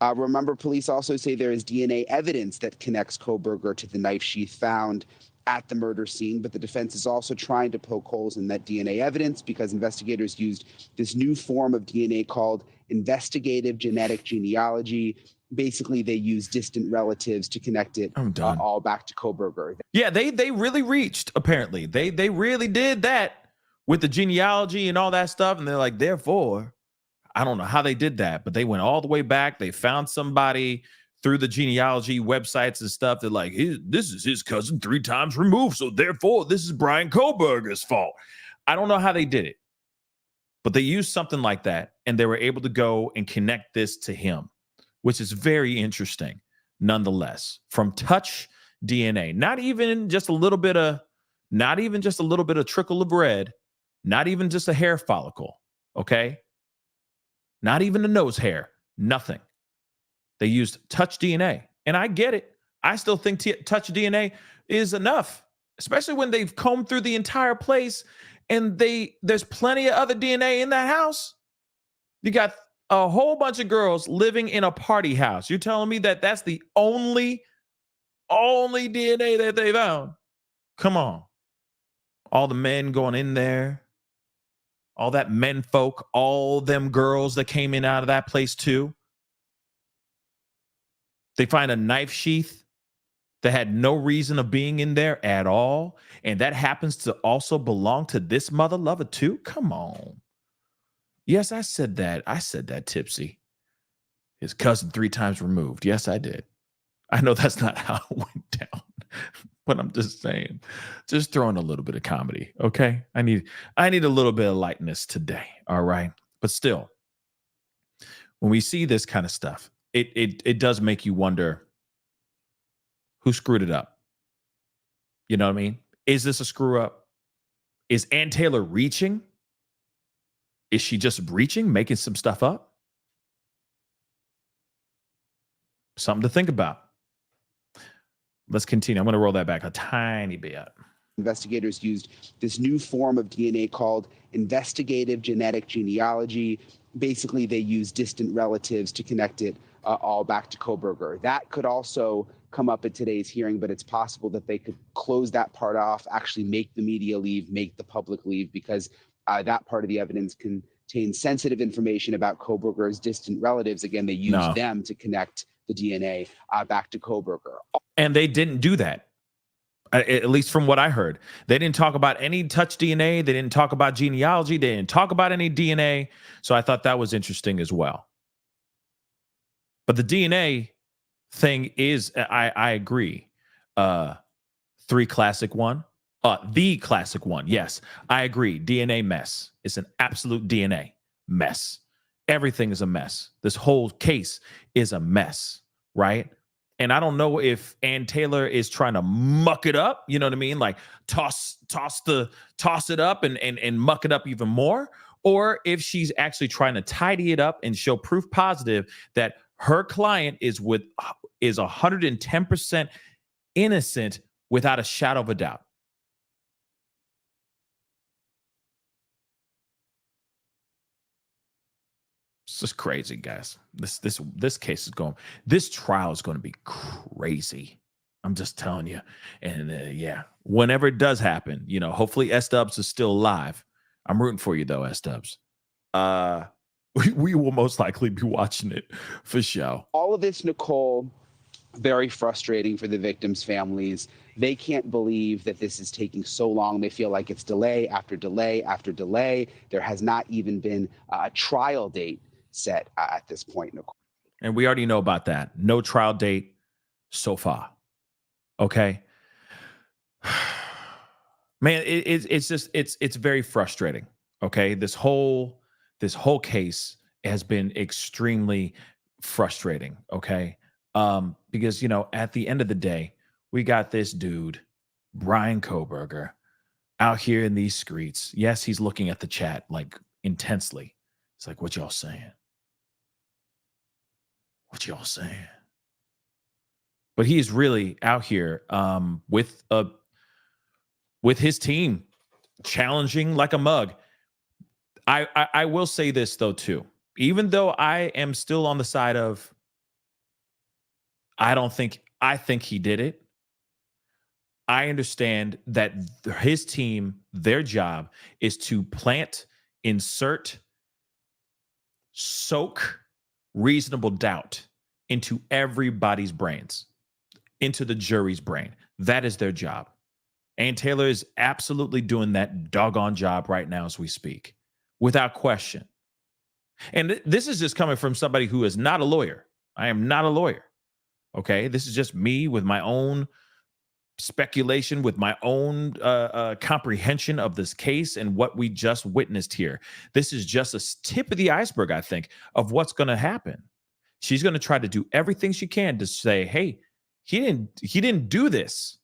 Remember, police also say there is DNA evidence that connects Kohberger to the knife sheath found at the murder scene, but the defense is also trying to poke holes in that DNA evidence because investigators used this new form of DNA called investigative genetic genealogy. Basically, they use distant relatives to connect it all back to Kohberger. Yeah, they really reached, apparently. They really did that with the genealogy and all that stuff, and they're like, therefore, I don't know how they did that, but they went all the way back. They found somebody through the genealogy websites and stuff. They're like, this is his cousin 3 times removed, so therefore this is Bryan Kohberger's fault. I don't know how they did it, but they used something like that, and they were able to go and connect this to him, which is very interesting nonetheless. From touch DNA, not even just a little bit of trickle of red, not even just a hair follicle, okay? Not even a nose hair, nothing. They used touch DNA. And I get it. I still think touch DNA is enough, especially when they've combed through the entire place and there's plenty of other DNA in that house. You got a whole bunch of girls living in a party house. You're telling me that that's the only DNA that they found? Come on. All the men going in there, all that men folk, all them girls that came in out of that place too. They find a knife sheath that had no reason of being in there at all. And that happens to also belong to this mother lover too. Come on. Yes, I said that. I said that, Tipsy. His cousin 3 times removed. Yes, I did. I know that's not how it went down, but I'm just saying, just throwing a little bit of comedy. Okay. I need a little bit of lightness today. All right. But still, when we see this kind of stuff, it does make you wonder who screwed it up. You know what I mean? Is this a screw up? Is Ann Taylor reaching? Is she just reaching, making some stuff up? Something to think about. Let's continue. I'm going to roll that back a tiny bit. Investigators used this new form of DNA called investigative genetic genealogy. Basically, they use distant relatives to connect it all back to Kohberger. That could also come up at today's hearing, but it's possible that they could close that part off, actually make the media leave, make the public leave, because that part of the evidence contains sensitive information about Kohberger's distant relatives. Again, they use them to connect the DNA back to Kohberger. And they didn't do that, at least from what I heard. They didn't talk about any touch DNA. They didn't talk about genealogy. They didn't talk about any DNA. So I thought that was interesting as well. But the DNA thing is, I agree. The classic one. Yes, I agree. DNA mess. It's an absolute DNA mess. Everything is a mess. This whole case is a mess, right? And I don't know if Ann Taylor is trying to muck it up, you know what I mean? Like toss it up and muck it up even more, or if she's actually trying to tidy it up and show proof positive that her client is 110% innocent without a shadow of a doubt. This is crazy, guys. This case is going. This trial is going to be crazy. I'm just telling you. And yeah, whenever it does happen, you know, hopefully S-Dubs is still alive. I'm rooting for you though, S-Dubs. We will most likely be watching it for sure. All of this, Nicole, very frustrating for the victims' families. They can't believe that this is taking so long. They feel like it's delay after delay after delay. There has not even been a trial date set at this point, Nicole. And we already know about that. No trial date so far. Okay. Man, it's very frustrating. Okay. This whole case has been extremely frustrating. Okay. Because, you know, at the end of the day, we got this dude, Bryan Kohberger, out here in these streets. Yes, he's looking at the chat like intensely. It's like, what y'all saying? What y'all saying? But he is really out here with his team, challenging like a mug. I will say this though too. Even though I am still on the side of I think he did it. I understand that his team, their job is to plant, insert, soak reasonable doubt into everybody's brains, into the jury's brain. That is their job. Ann Taylor is absolutely doing that doggone job right now as we speak, without question. And this is just coming from somebody who is not a lawyer. I am not a lawyer. Okay, this is just me with my own speculation, with my own comprehension of this case and what we just witnessed here. This is just a tip of the iceberg, I think, of what's going to happen. She's going to try to do everything she can to say, hey, he didn't do this.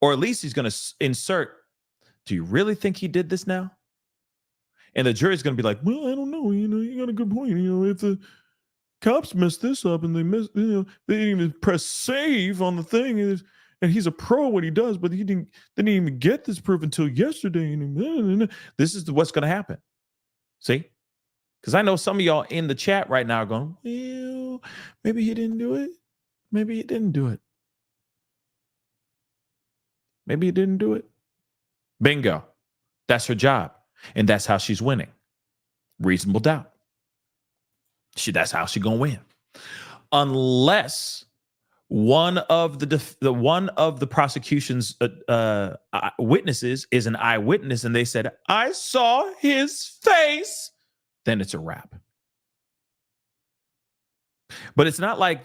Or at least he's going to insert, do you really think he did this now? And the jury's going to be like, well, I don't know. You know, you got a good point. You know, if the cops messed this up and they missed, you know, they didn't even press save on the thing. and he's a pro at what he does, but he didn't even get this proof until yesterday. This is what's going to happen. See? Because I know some of y'all in the chat right now are going, well, maybe he didn't do it. Maybe he didn't do it. Maybe he didn't do it. Bingo. That's her job. And that's how she's winning. Reasonable doubt. That's how she's going to win. Unless one of the prosecution's witnesses is an eyewitness and they said, I saw his face, then it's a wrap. But it's not like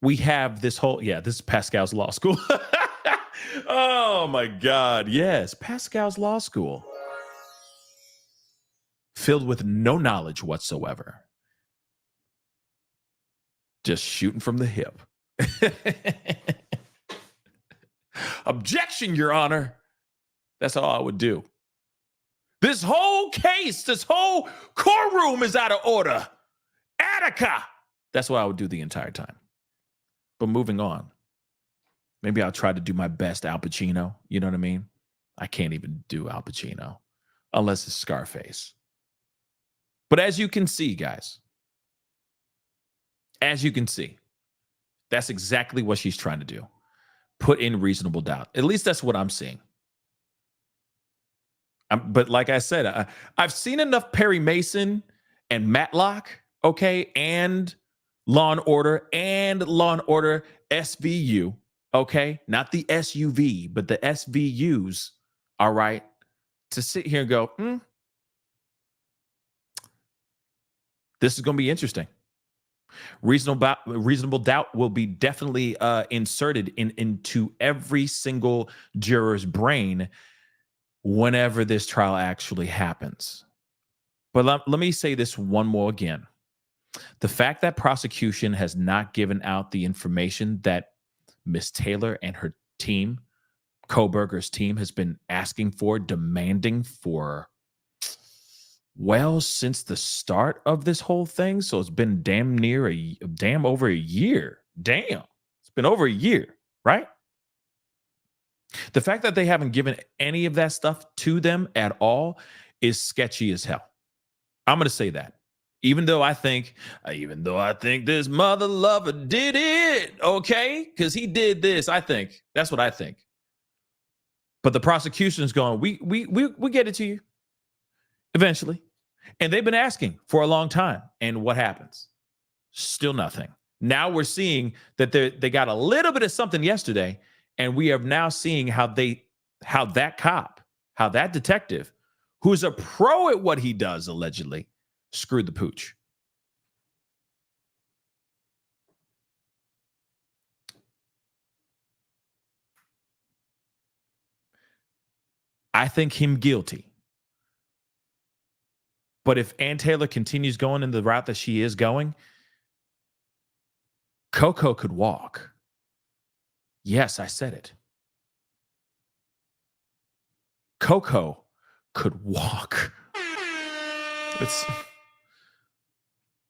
we have this whole, this is Pascal's law school. Oh my God. Yes. Pascal's law school. Filled with no knowledge whatsoever. Just shooting from the hip. Objection, Your Honor. That's all I would do. This whole case, this whole courtroom is out of order. Attica. That's what I would do the entire time. But moving on. Maybe I'll try to do my best Al Pacino. You know what I mean? I can't even do Al Pacino unless it's Scarface. But as you can see, guys, as you can see, that's exactly what she's trying to do. Put in reasonable doubt. At least that's what I'm seeing. But like I said, I've seen enough Perry Mason and Matlock, okay, and Law and Order SVU, okay? Not the SUV, but the SVUs, all right? To sit here and go, this is going to be interesting. Reasonable doubt will be definitely inserted into every single juror's brain whenever this trial actually happens. But let me say this one more again. The fact that prosecution has not given out the information that Miss Taylor and her team, Kohberger's team, has been asking for, demanding for, well, since the start of this whole thing. So it's been damn over a year. Damn. It's been over a year, right? The fact that they haven't given any of that stuff to them at all is sketchy as hell. I'm going to say that. Even though I think this mother lover did it, okay? Because he did this, that's what I think. But the prosecution is going, we get it to you eventually. And they've been asking for a long time. And what happens? Still nothing. Now we're seeing that they got a little bit of something yesterday, and we are now seeing how that detective, who's a pro at what he does, allegedly, screwed the pooch. I think him guilty. But if Ann Taylor continues going in the route that she is going, Coco could walk. Yes, I said it. Coco could walk.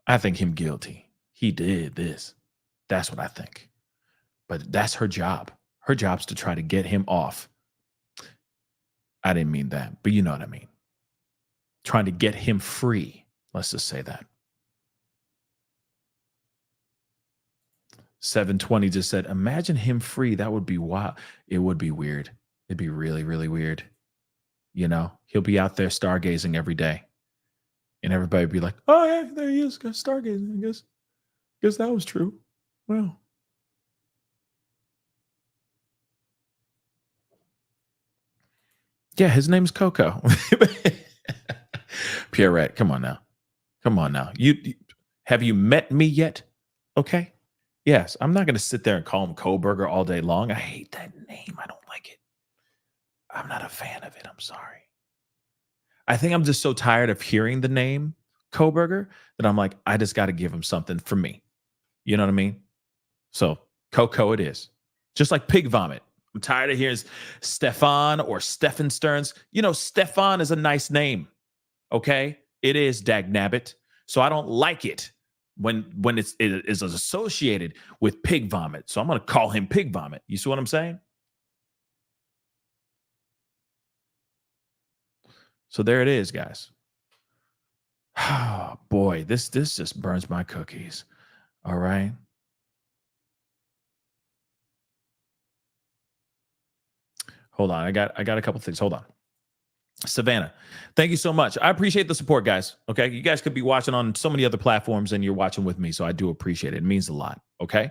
I think him guilty. He did this. That's what I think. But that's her job. Her job's to try to get him off. I didn't mean that, but you know what I mean. Trying to get him free. Let's just say that. 720 just said, imagine him free. That would be wild. It would be weird. It'd be really, really weird. You know, he'll be out there stargazing every day. And everybody would be like, oh, yeah, there he is, stargazing. I guess that was true. Well. Yeah, his name's Coco. Pierrette, come on now. You have you met me yet? Okay. Yes, I'm not going to sit there and call him Kohberger all day long. I hate that name. I don't like it. I'm not a fan of it. I'm sorry. I think I'm just so tired of hearing the name Kohberger that I'm like, I just got to give him something for me. You know what I mean? So Coco it is. Just like pig vomit. I'm tired of hearing Stefan or Stephen Stearns. You know, Stefan is a nice name. Okay? It is, dagnabbit. So I don't like it when it is associated with pig vomit. So I'm going to call him pig vomit. You see what I'm saying? So there it is, guys. Oh, boy, this just burns my cookies. All right. Hold on. I got a couple things. Hold on. Savannah, thank you so much. I appreciate the support, guys. Okay. You guys could be watching on so many other platforms and you're watching with me. So I do appreciate it. It means a lot. Okay.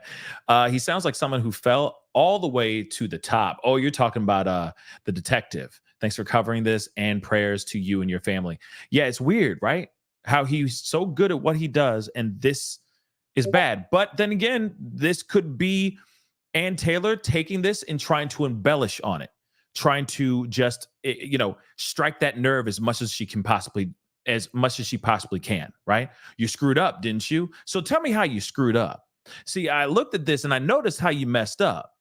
He sounds like someone who fell all the way to the top. Oh, you're talking about the detective. Thanks for covering this, and prayers to you and your family. Yeah, it's weird, right? How he's so good at what he does, and this is bad. But then again, this could be Ann Taylor taking this and trying to embellish on it, trying to just, strike that nerve as much as she possibly can, right? You screwed up, didn't you? So tell me how you screwed up. See, I looked at this and I noticed how you messed up.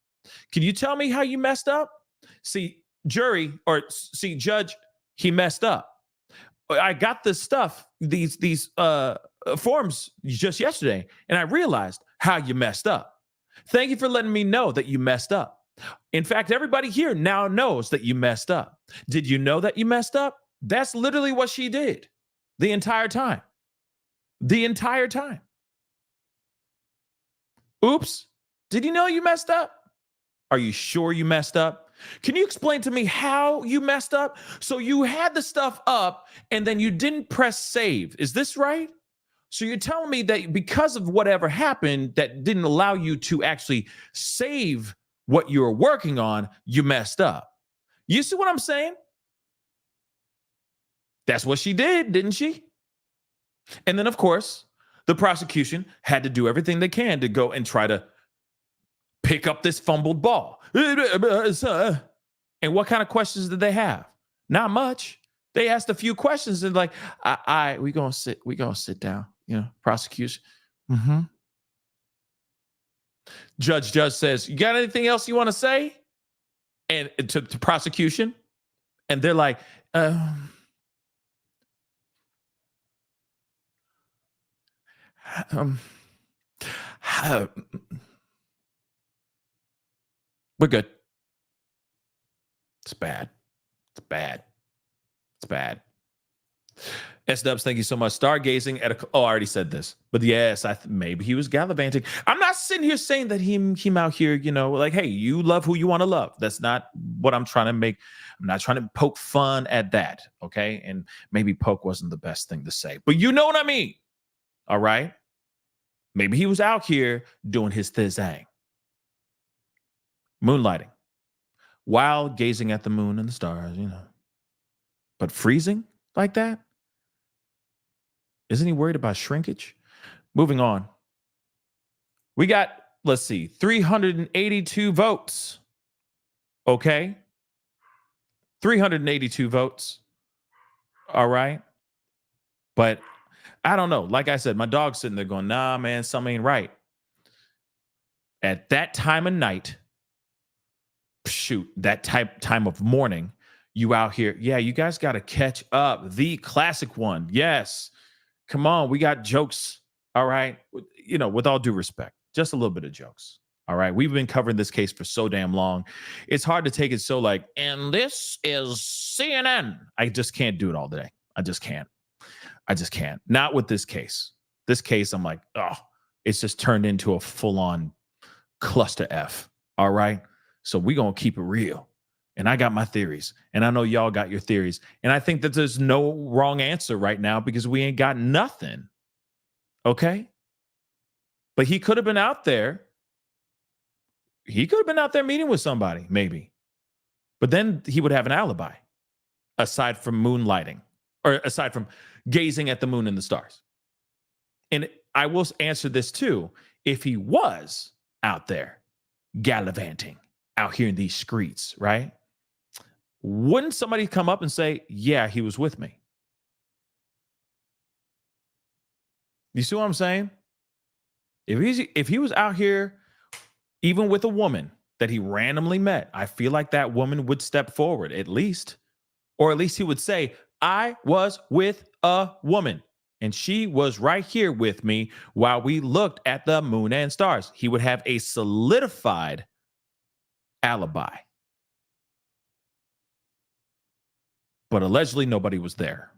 Can you tell me how you messed up? See, judge, he messed up. I got this stuff, these forms just yesterday, and I realized how you messed up. Thank you for letting me know that you messed up. In fact, everybody here now knows that you messed up. Did you know that you messed up? That's literally what she did the entire time. The entire time. Oops. Did you know you messed up? Are you sure you messed up? Can you explain to me how you messed up? So you had the stuff up and then you didn't press save. Is this right? So you're telling me that because of whatever happened that didn't allow you to actually save what you were working on, you messed up. You see what I'm saying? That's what she did, didn't she? And then, of course, the prosecution had to do everything they can to go and try to pick up this fumbled ball. And what kind of questions did they have? Not much. They asked a few questions and like, we gonna sit down, prosecution. Mm-hmm. Judge says, you got anything else you want to say? And to prosecution. And they're like, we're good. It's bad. It's bad. It's bad. S-Dubs, thank you so much. Stargazing at I already said this. But yes, maybe he was gallivanting. I'm not sitting here saying that him out here, like, hey, you love who you want to love. That's not what I'm trying to make. I'm not trying to poke fun at that, okay? And maybe poke wasn't the best thing to say. But you know what I mean, all right? Maybe he was out here doing his thing. Moonlighting. While gazing at the moon and the stars, But freezing like that? Isn't he worried about shrinkage? Moving on. We got, 382 votes. Okay? 382 votes. All right? But I don't know. Like I said, my dog's sitting there going, nah, man, something ain't right. At that time of night, that time of morning, you out here. Yeah, you guys got to catch up. The classic one. Yes. Come on. We got jokes. All right. With all due respect, just a little bit of jokes. All right. We've been covering this case for so damn long. It's hard to take it so like, and this is CNN. I just can't do it all day. I just can't. Not with this case. This case, I'm like, it's just turned into a full-on cluster F. All right. So we're going to keep it real. And I got my theories. And I know y'all got your theories. And I think that there's no wrong answer right now because we ain't got nothing. Okay? But he could have been out there. He could have been out there meeting with somebody, maybe. But then he would have an alibi, aside from moonlighting, or aside from gazing at the moon and the stars. And I will answer this too. If he was out there gallivanting, out here in these streets, right? Wouldn't somebody come up and say, yeah, he was with me? You see what I'm saying? If he was out here, even with a woman that he randomly met, I feel like that woman would step forward at least. Or at least he would say, I was with a woman and she was right here with me while we looked at the moon and stars. He would have a solidified alibi. but allegedly nobody was there.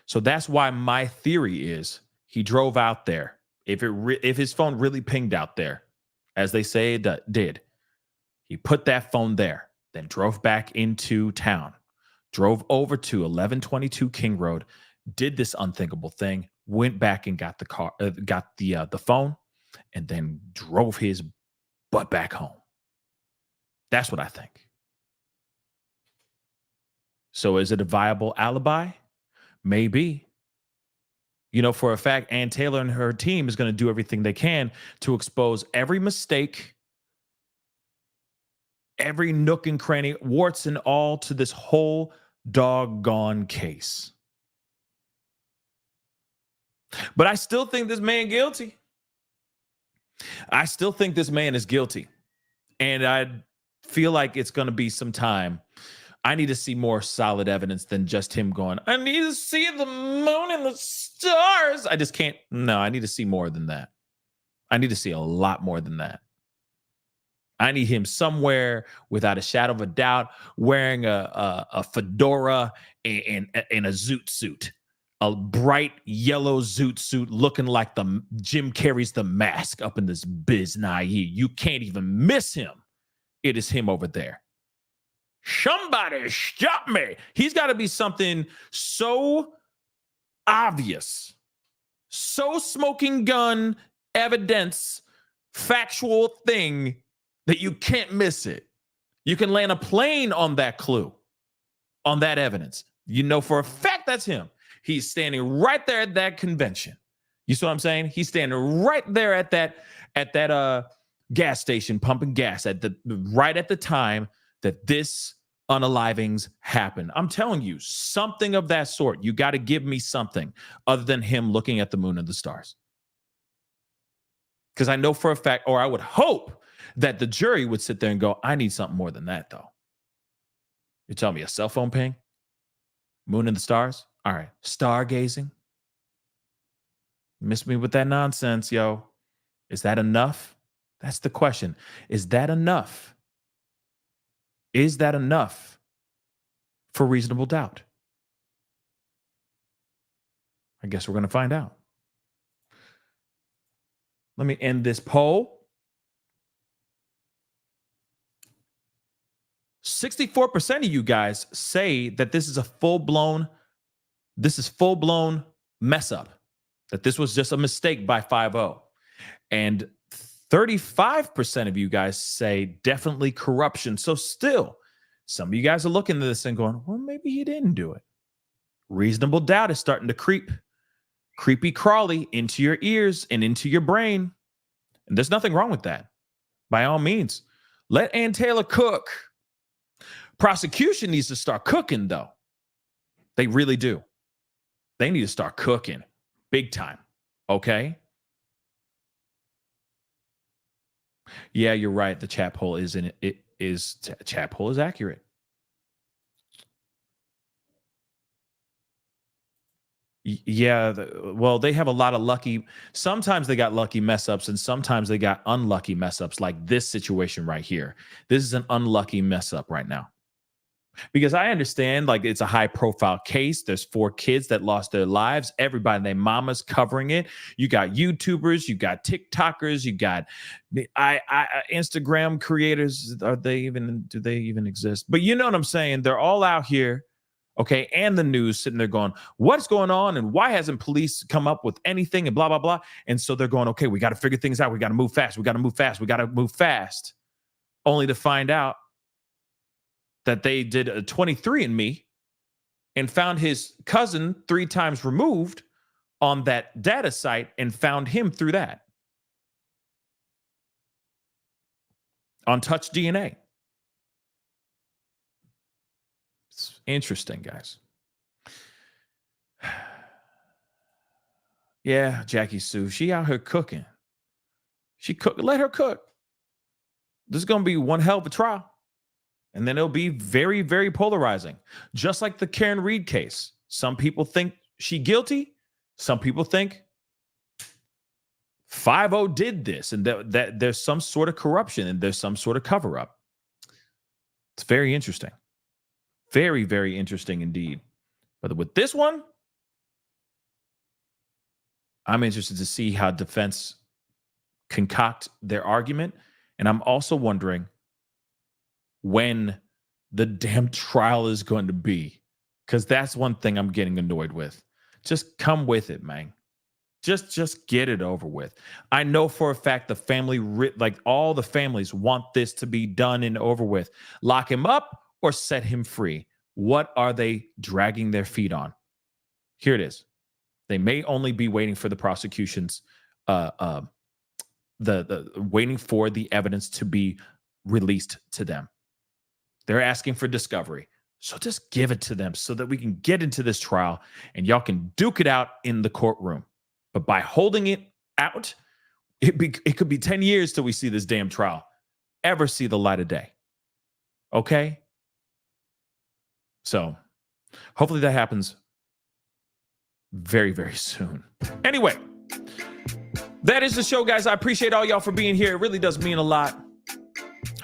So that's why my theory is he drove out there. If his phone really pinged out there, as they say it did, he put that phone there, then drove back into town, drove over to 1122 King Road, did this unthinkable thing, went back and got the phone, and then drove his butt back home. That's what I think. So is it a viable alibi? Maybe. You know, for a fact, Ann Taylor and her team is going to do everything they can to expose every mistake, every nook and cranny, warts and all, to this whole doggone case. But I still think this man guilty. I still think this man is guilty. And I feel like it's going to be some time. I need to see more solid evidence than just him going, I need to see the moon and the stars. I just can't. No, I need to see more than that. I need to see a lot more than that. I need him somewhere without a shadow of a doubt, wearing a fedora and a zoot suit, a bright yellow zoot suit, looking like the Jim Carrey's The Mask up in this biz nigh. You can't even miss him. It is him over there. Somebody stop me. He's got to be something so obvious, so smoking gun evidence, factual thing that you can't miss it. You can land a plane on that clue, on that evidence. You know for a fact that's him. He's standing right there at that convention. You see what I'm saying? He's standing right there at that gas station pumping gas right at the time that this unalivings happened. I'm telling you, something of that sort. You got to give me something other than him looking at the moon and the stars. Because I know for a fact, or I would hope, that the jury would sit there and go, I need something more than that, though. You're telling me a cell phone ping? Moon and the stars? All right. Stargazing? Miss me with that nonsense, yo. Is that enough? That's the question. Is that enough? Is that enough for reasonable doubt? I guess we're going to find out. Let me end this poll. 64% of you guys say that this is full-blown mess up, that this was just a mistake by 5-0. And 35% of you guys say definitely corruption. So still, some of you guys are looking at this and going, well, maybe he didn't do it. Reasonable doubt is starting to creepy crawly into your ears and into your brain. And there's nothing wrong with that. By all means, let Ann Taylor cook. Prosecution needs to start cooking, though. They really do. They need to start cooking big time. Okay? Yeah, you're right. The chat poll is chat poll is accurate. Yeah, well, they have a lot of lucky. Sometimes they got lucky mess ups, and sometimes they got unlucky mess ups, like this situation right here. This is an unlucky mess up right now. Because I understand, like, it's a high profile case. There's 4 kids that lost their lives. Everybody and their mama's covering it. You got YouTubers, you got TikTokers, you got Instagram creators. Do they even exist? But you know what I'm saying? They're all out here, okay, and the news sitting there going, what's going on? And why hasn't police come up with anything? And blah, blah, blah. And so they're going, okay, we got to figure things out. We got to move fast. We got to move fast. We got to move fast. Only to find out that they did a 23andMe and found his cousin 3 times removed on that data site and found him through that. On Touch DNA. It's interesting, guys. Yeah, Jackie Sue, she out here cooking. Let her cook. This is going to be one hell of a trial. And then it'll be very, very polarizing. Just like the Karen Reed case. Some people think she guilty. Some people think 5-0 did this and that there's some sort of corruption and there's some sort of cover-up. It's very interesting. Very, very interesting indeed. But with this one, I'm interested to see how defense concoct their argument. And I'm also wondering when the damn trial is going to be, because that's one thing I'm getting annoyed with. Just come with it, man. Just get it over with. I know for a fact the family, like all the families, want this to be done and over with. Lock him up or set him free. What are they dragging their feet on? Here it is. They may only be waiting for the prosecution's waiting for the evidence to be released to them. They're asking for discovery. So just give it to them so that we can get into this trial and y'all can duke it out in the courtroom. But by holding it out, it could be 10 years till we see this damn trial ever see the light of day. Okay? So hopefully that happens very, very soon. Anyway, that is the show, guys. I appreciate all y'all for being here. It really does mean a lot.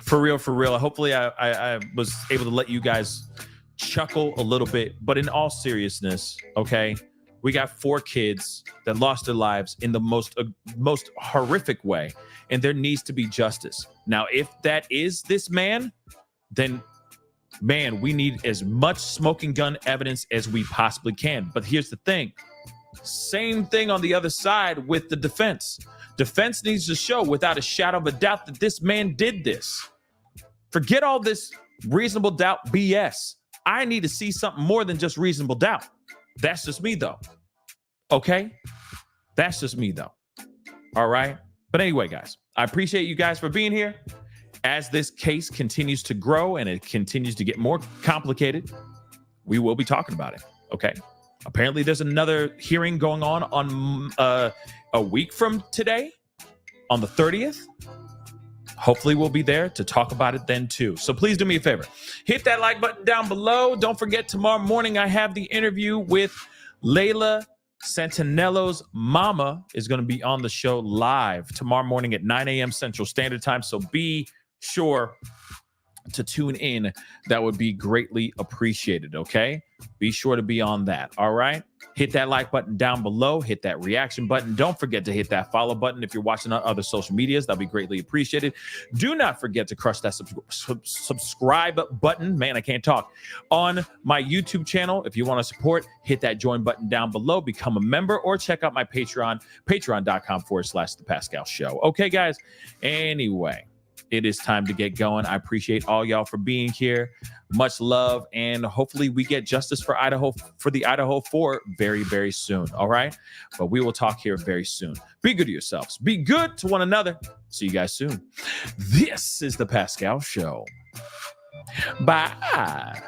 For real, for real. Hopefully I was able to let you guys chuckle a little bit. But in all seriousness, okay, we got 4 kids that lost their lives in the most horrific way. And there needs to be justice. Now, if that is this man, then, man, we need as much smoking gun evidence as we possibly can. But here's the thing. Same thing on the other side with the defense. Defense needs to show without a shadow of a doubt that this man did this. Forget all this reasonable doubt BS. I need to see something more than just reasonable doubt. That's just me, though. Okay? That's just me, though. All right? But anyway, guys, I appreciate you guys for being here. As this case continues to grow and it continues to get more complicated, we will be talking about it. Okay? Apparently, there's another hearing going on a week from today, on the 30th. Hopefully, we'll be there to talk about it then, too. So please do me a favor. Hit that like button down below. Don't forget, tomorrow morning, I have the interview with Layla Santinello's mama is going to be on the show live tomorrow morning at 9 a.m. Central Standard Time. So be sure to tune in. That would be greatly appreciated, okay? Be sure to be on that, all right? Hit that like button down below. Hit that reaction button. Don't forget to hit that follow button if you're watching on other social medias. That'll be greatly appreciated. Do not forget to crush that subscribe button. Man, I can't talk. On my YouTube channel, if you want to support, hit that join button down below. Become a member or check out my Patreon, patreon.com/thepascalshow. Okay, guys? Anyway, it is time to get going. I appreciate all y'all for being here. Much love, and hopefully we get justice for the Idaho 4 very, very soon. All right? But we will talk here very soon. Be good to yourselves. Be good to one another. See you guys soon. This is the Pascal Show. Bye.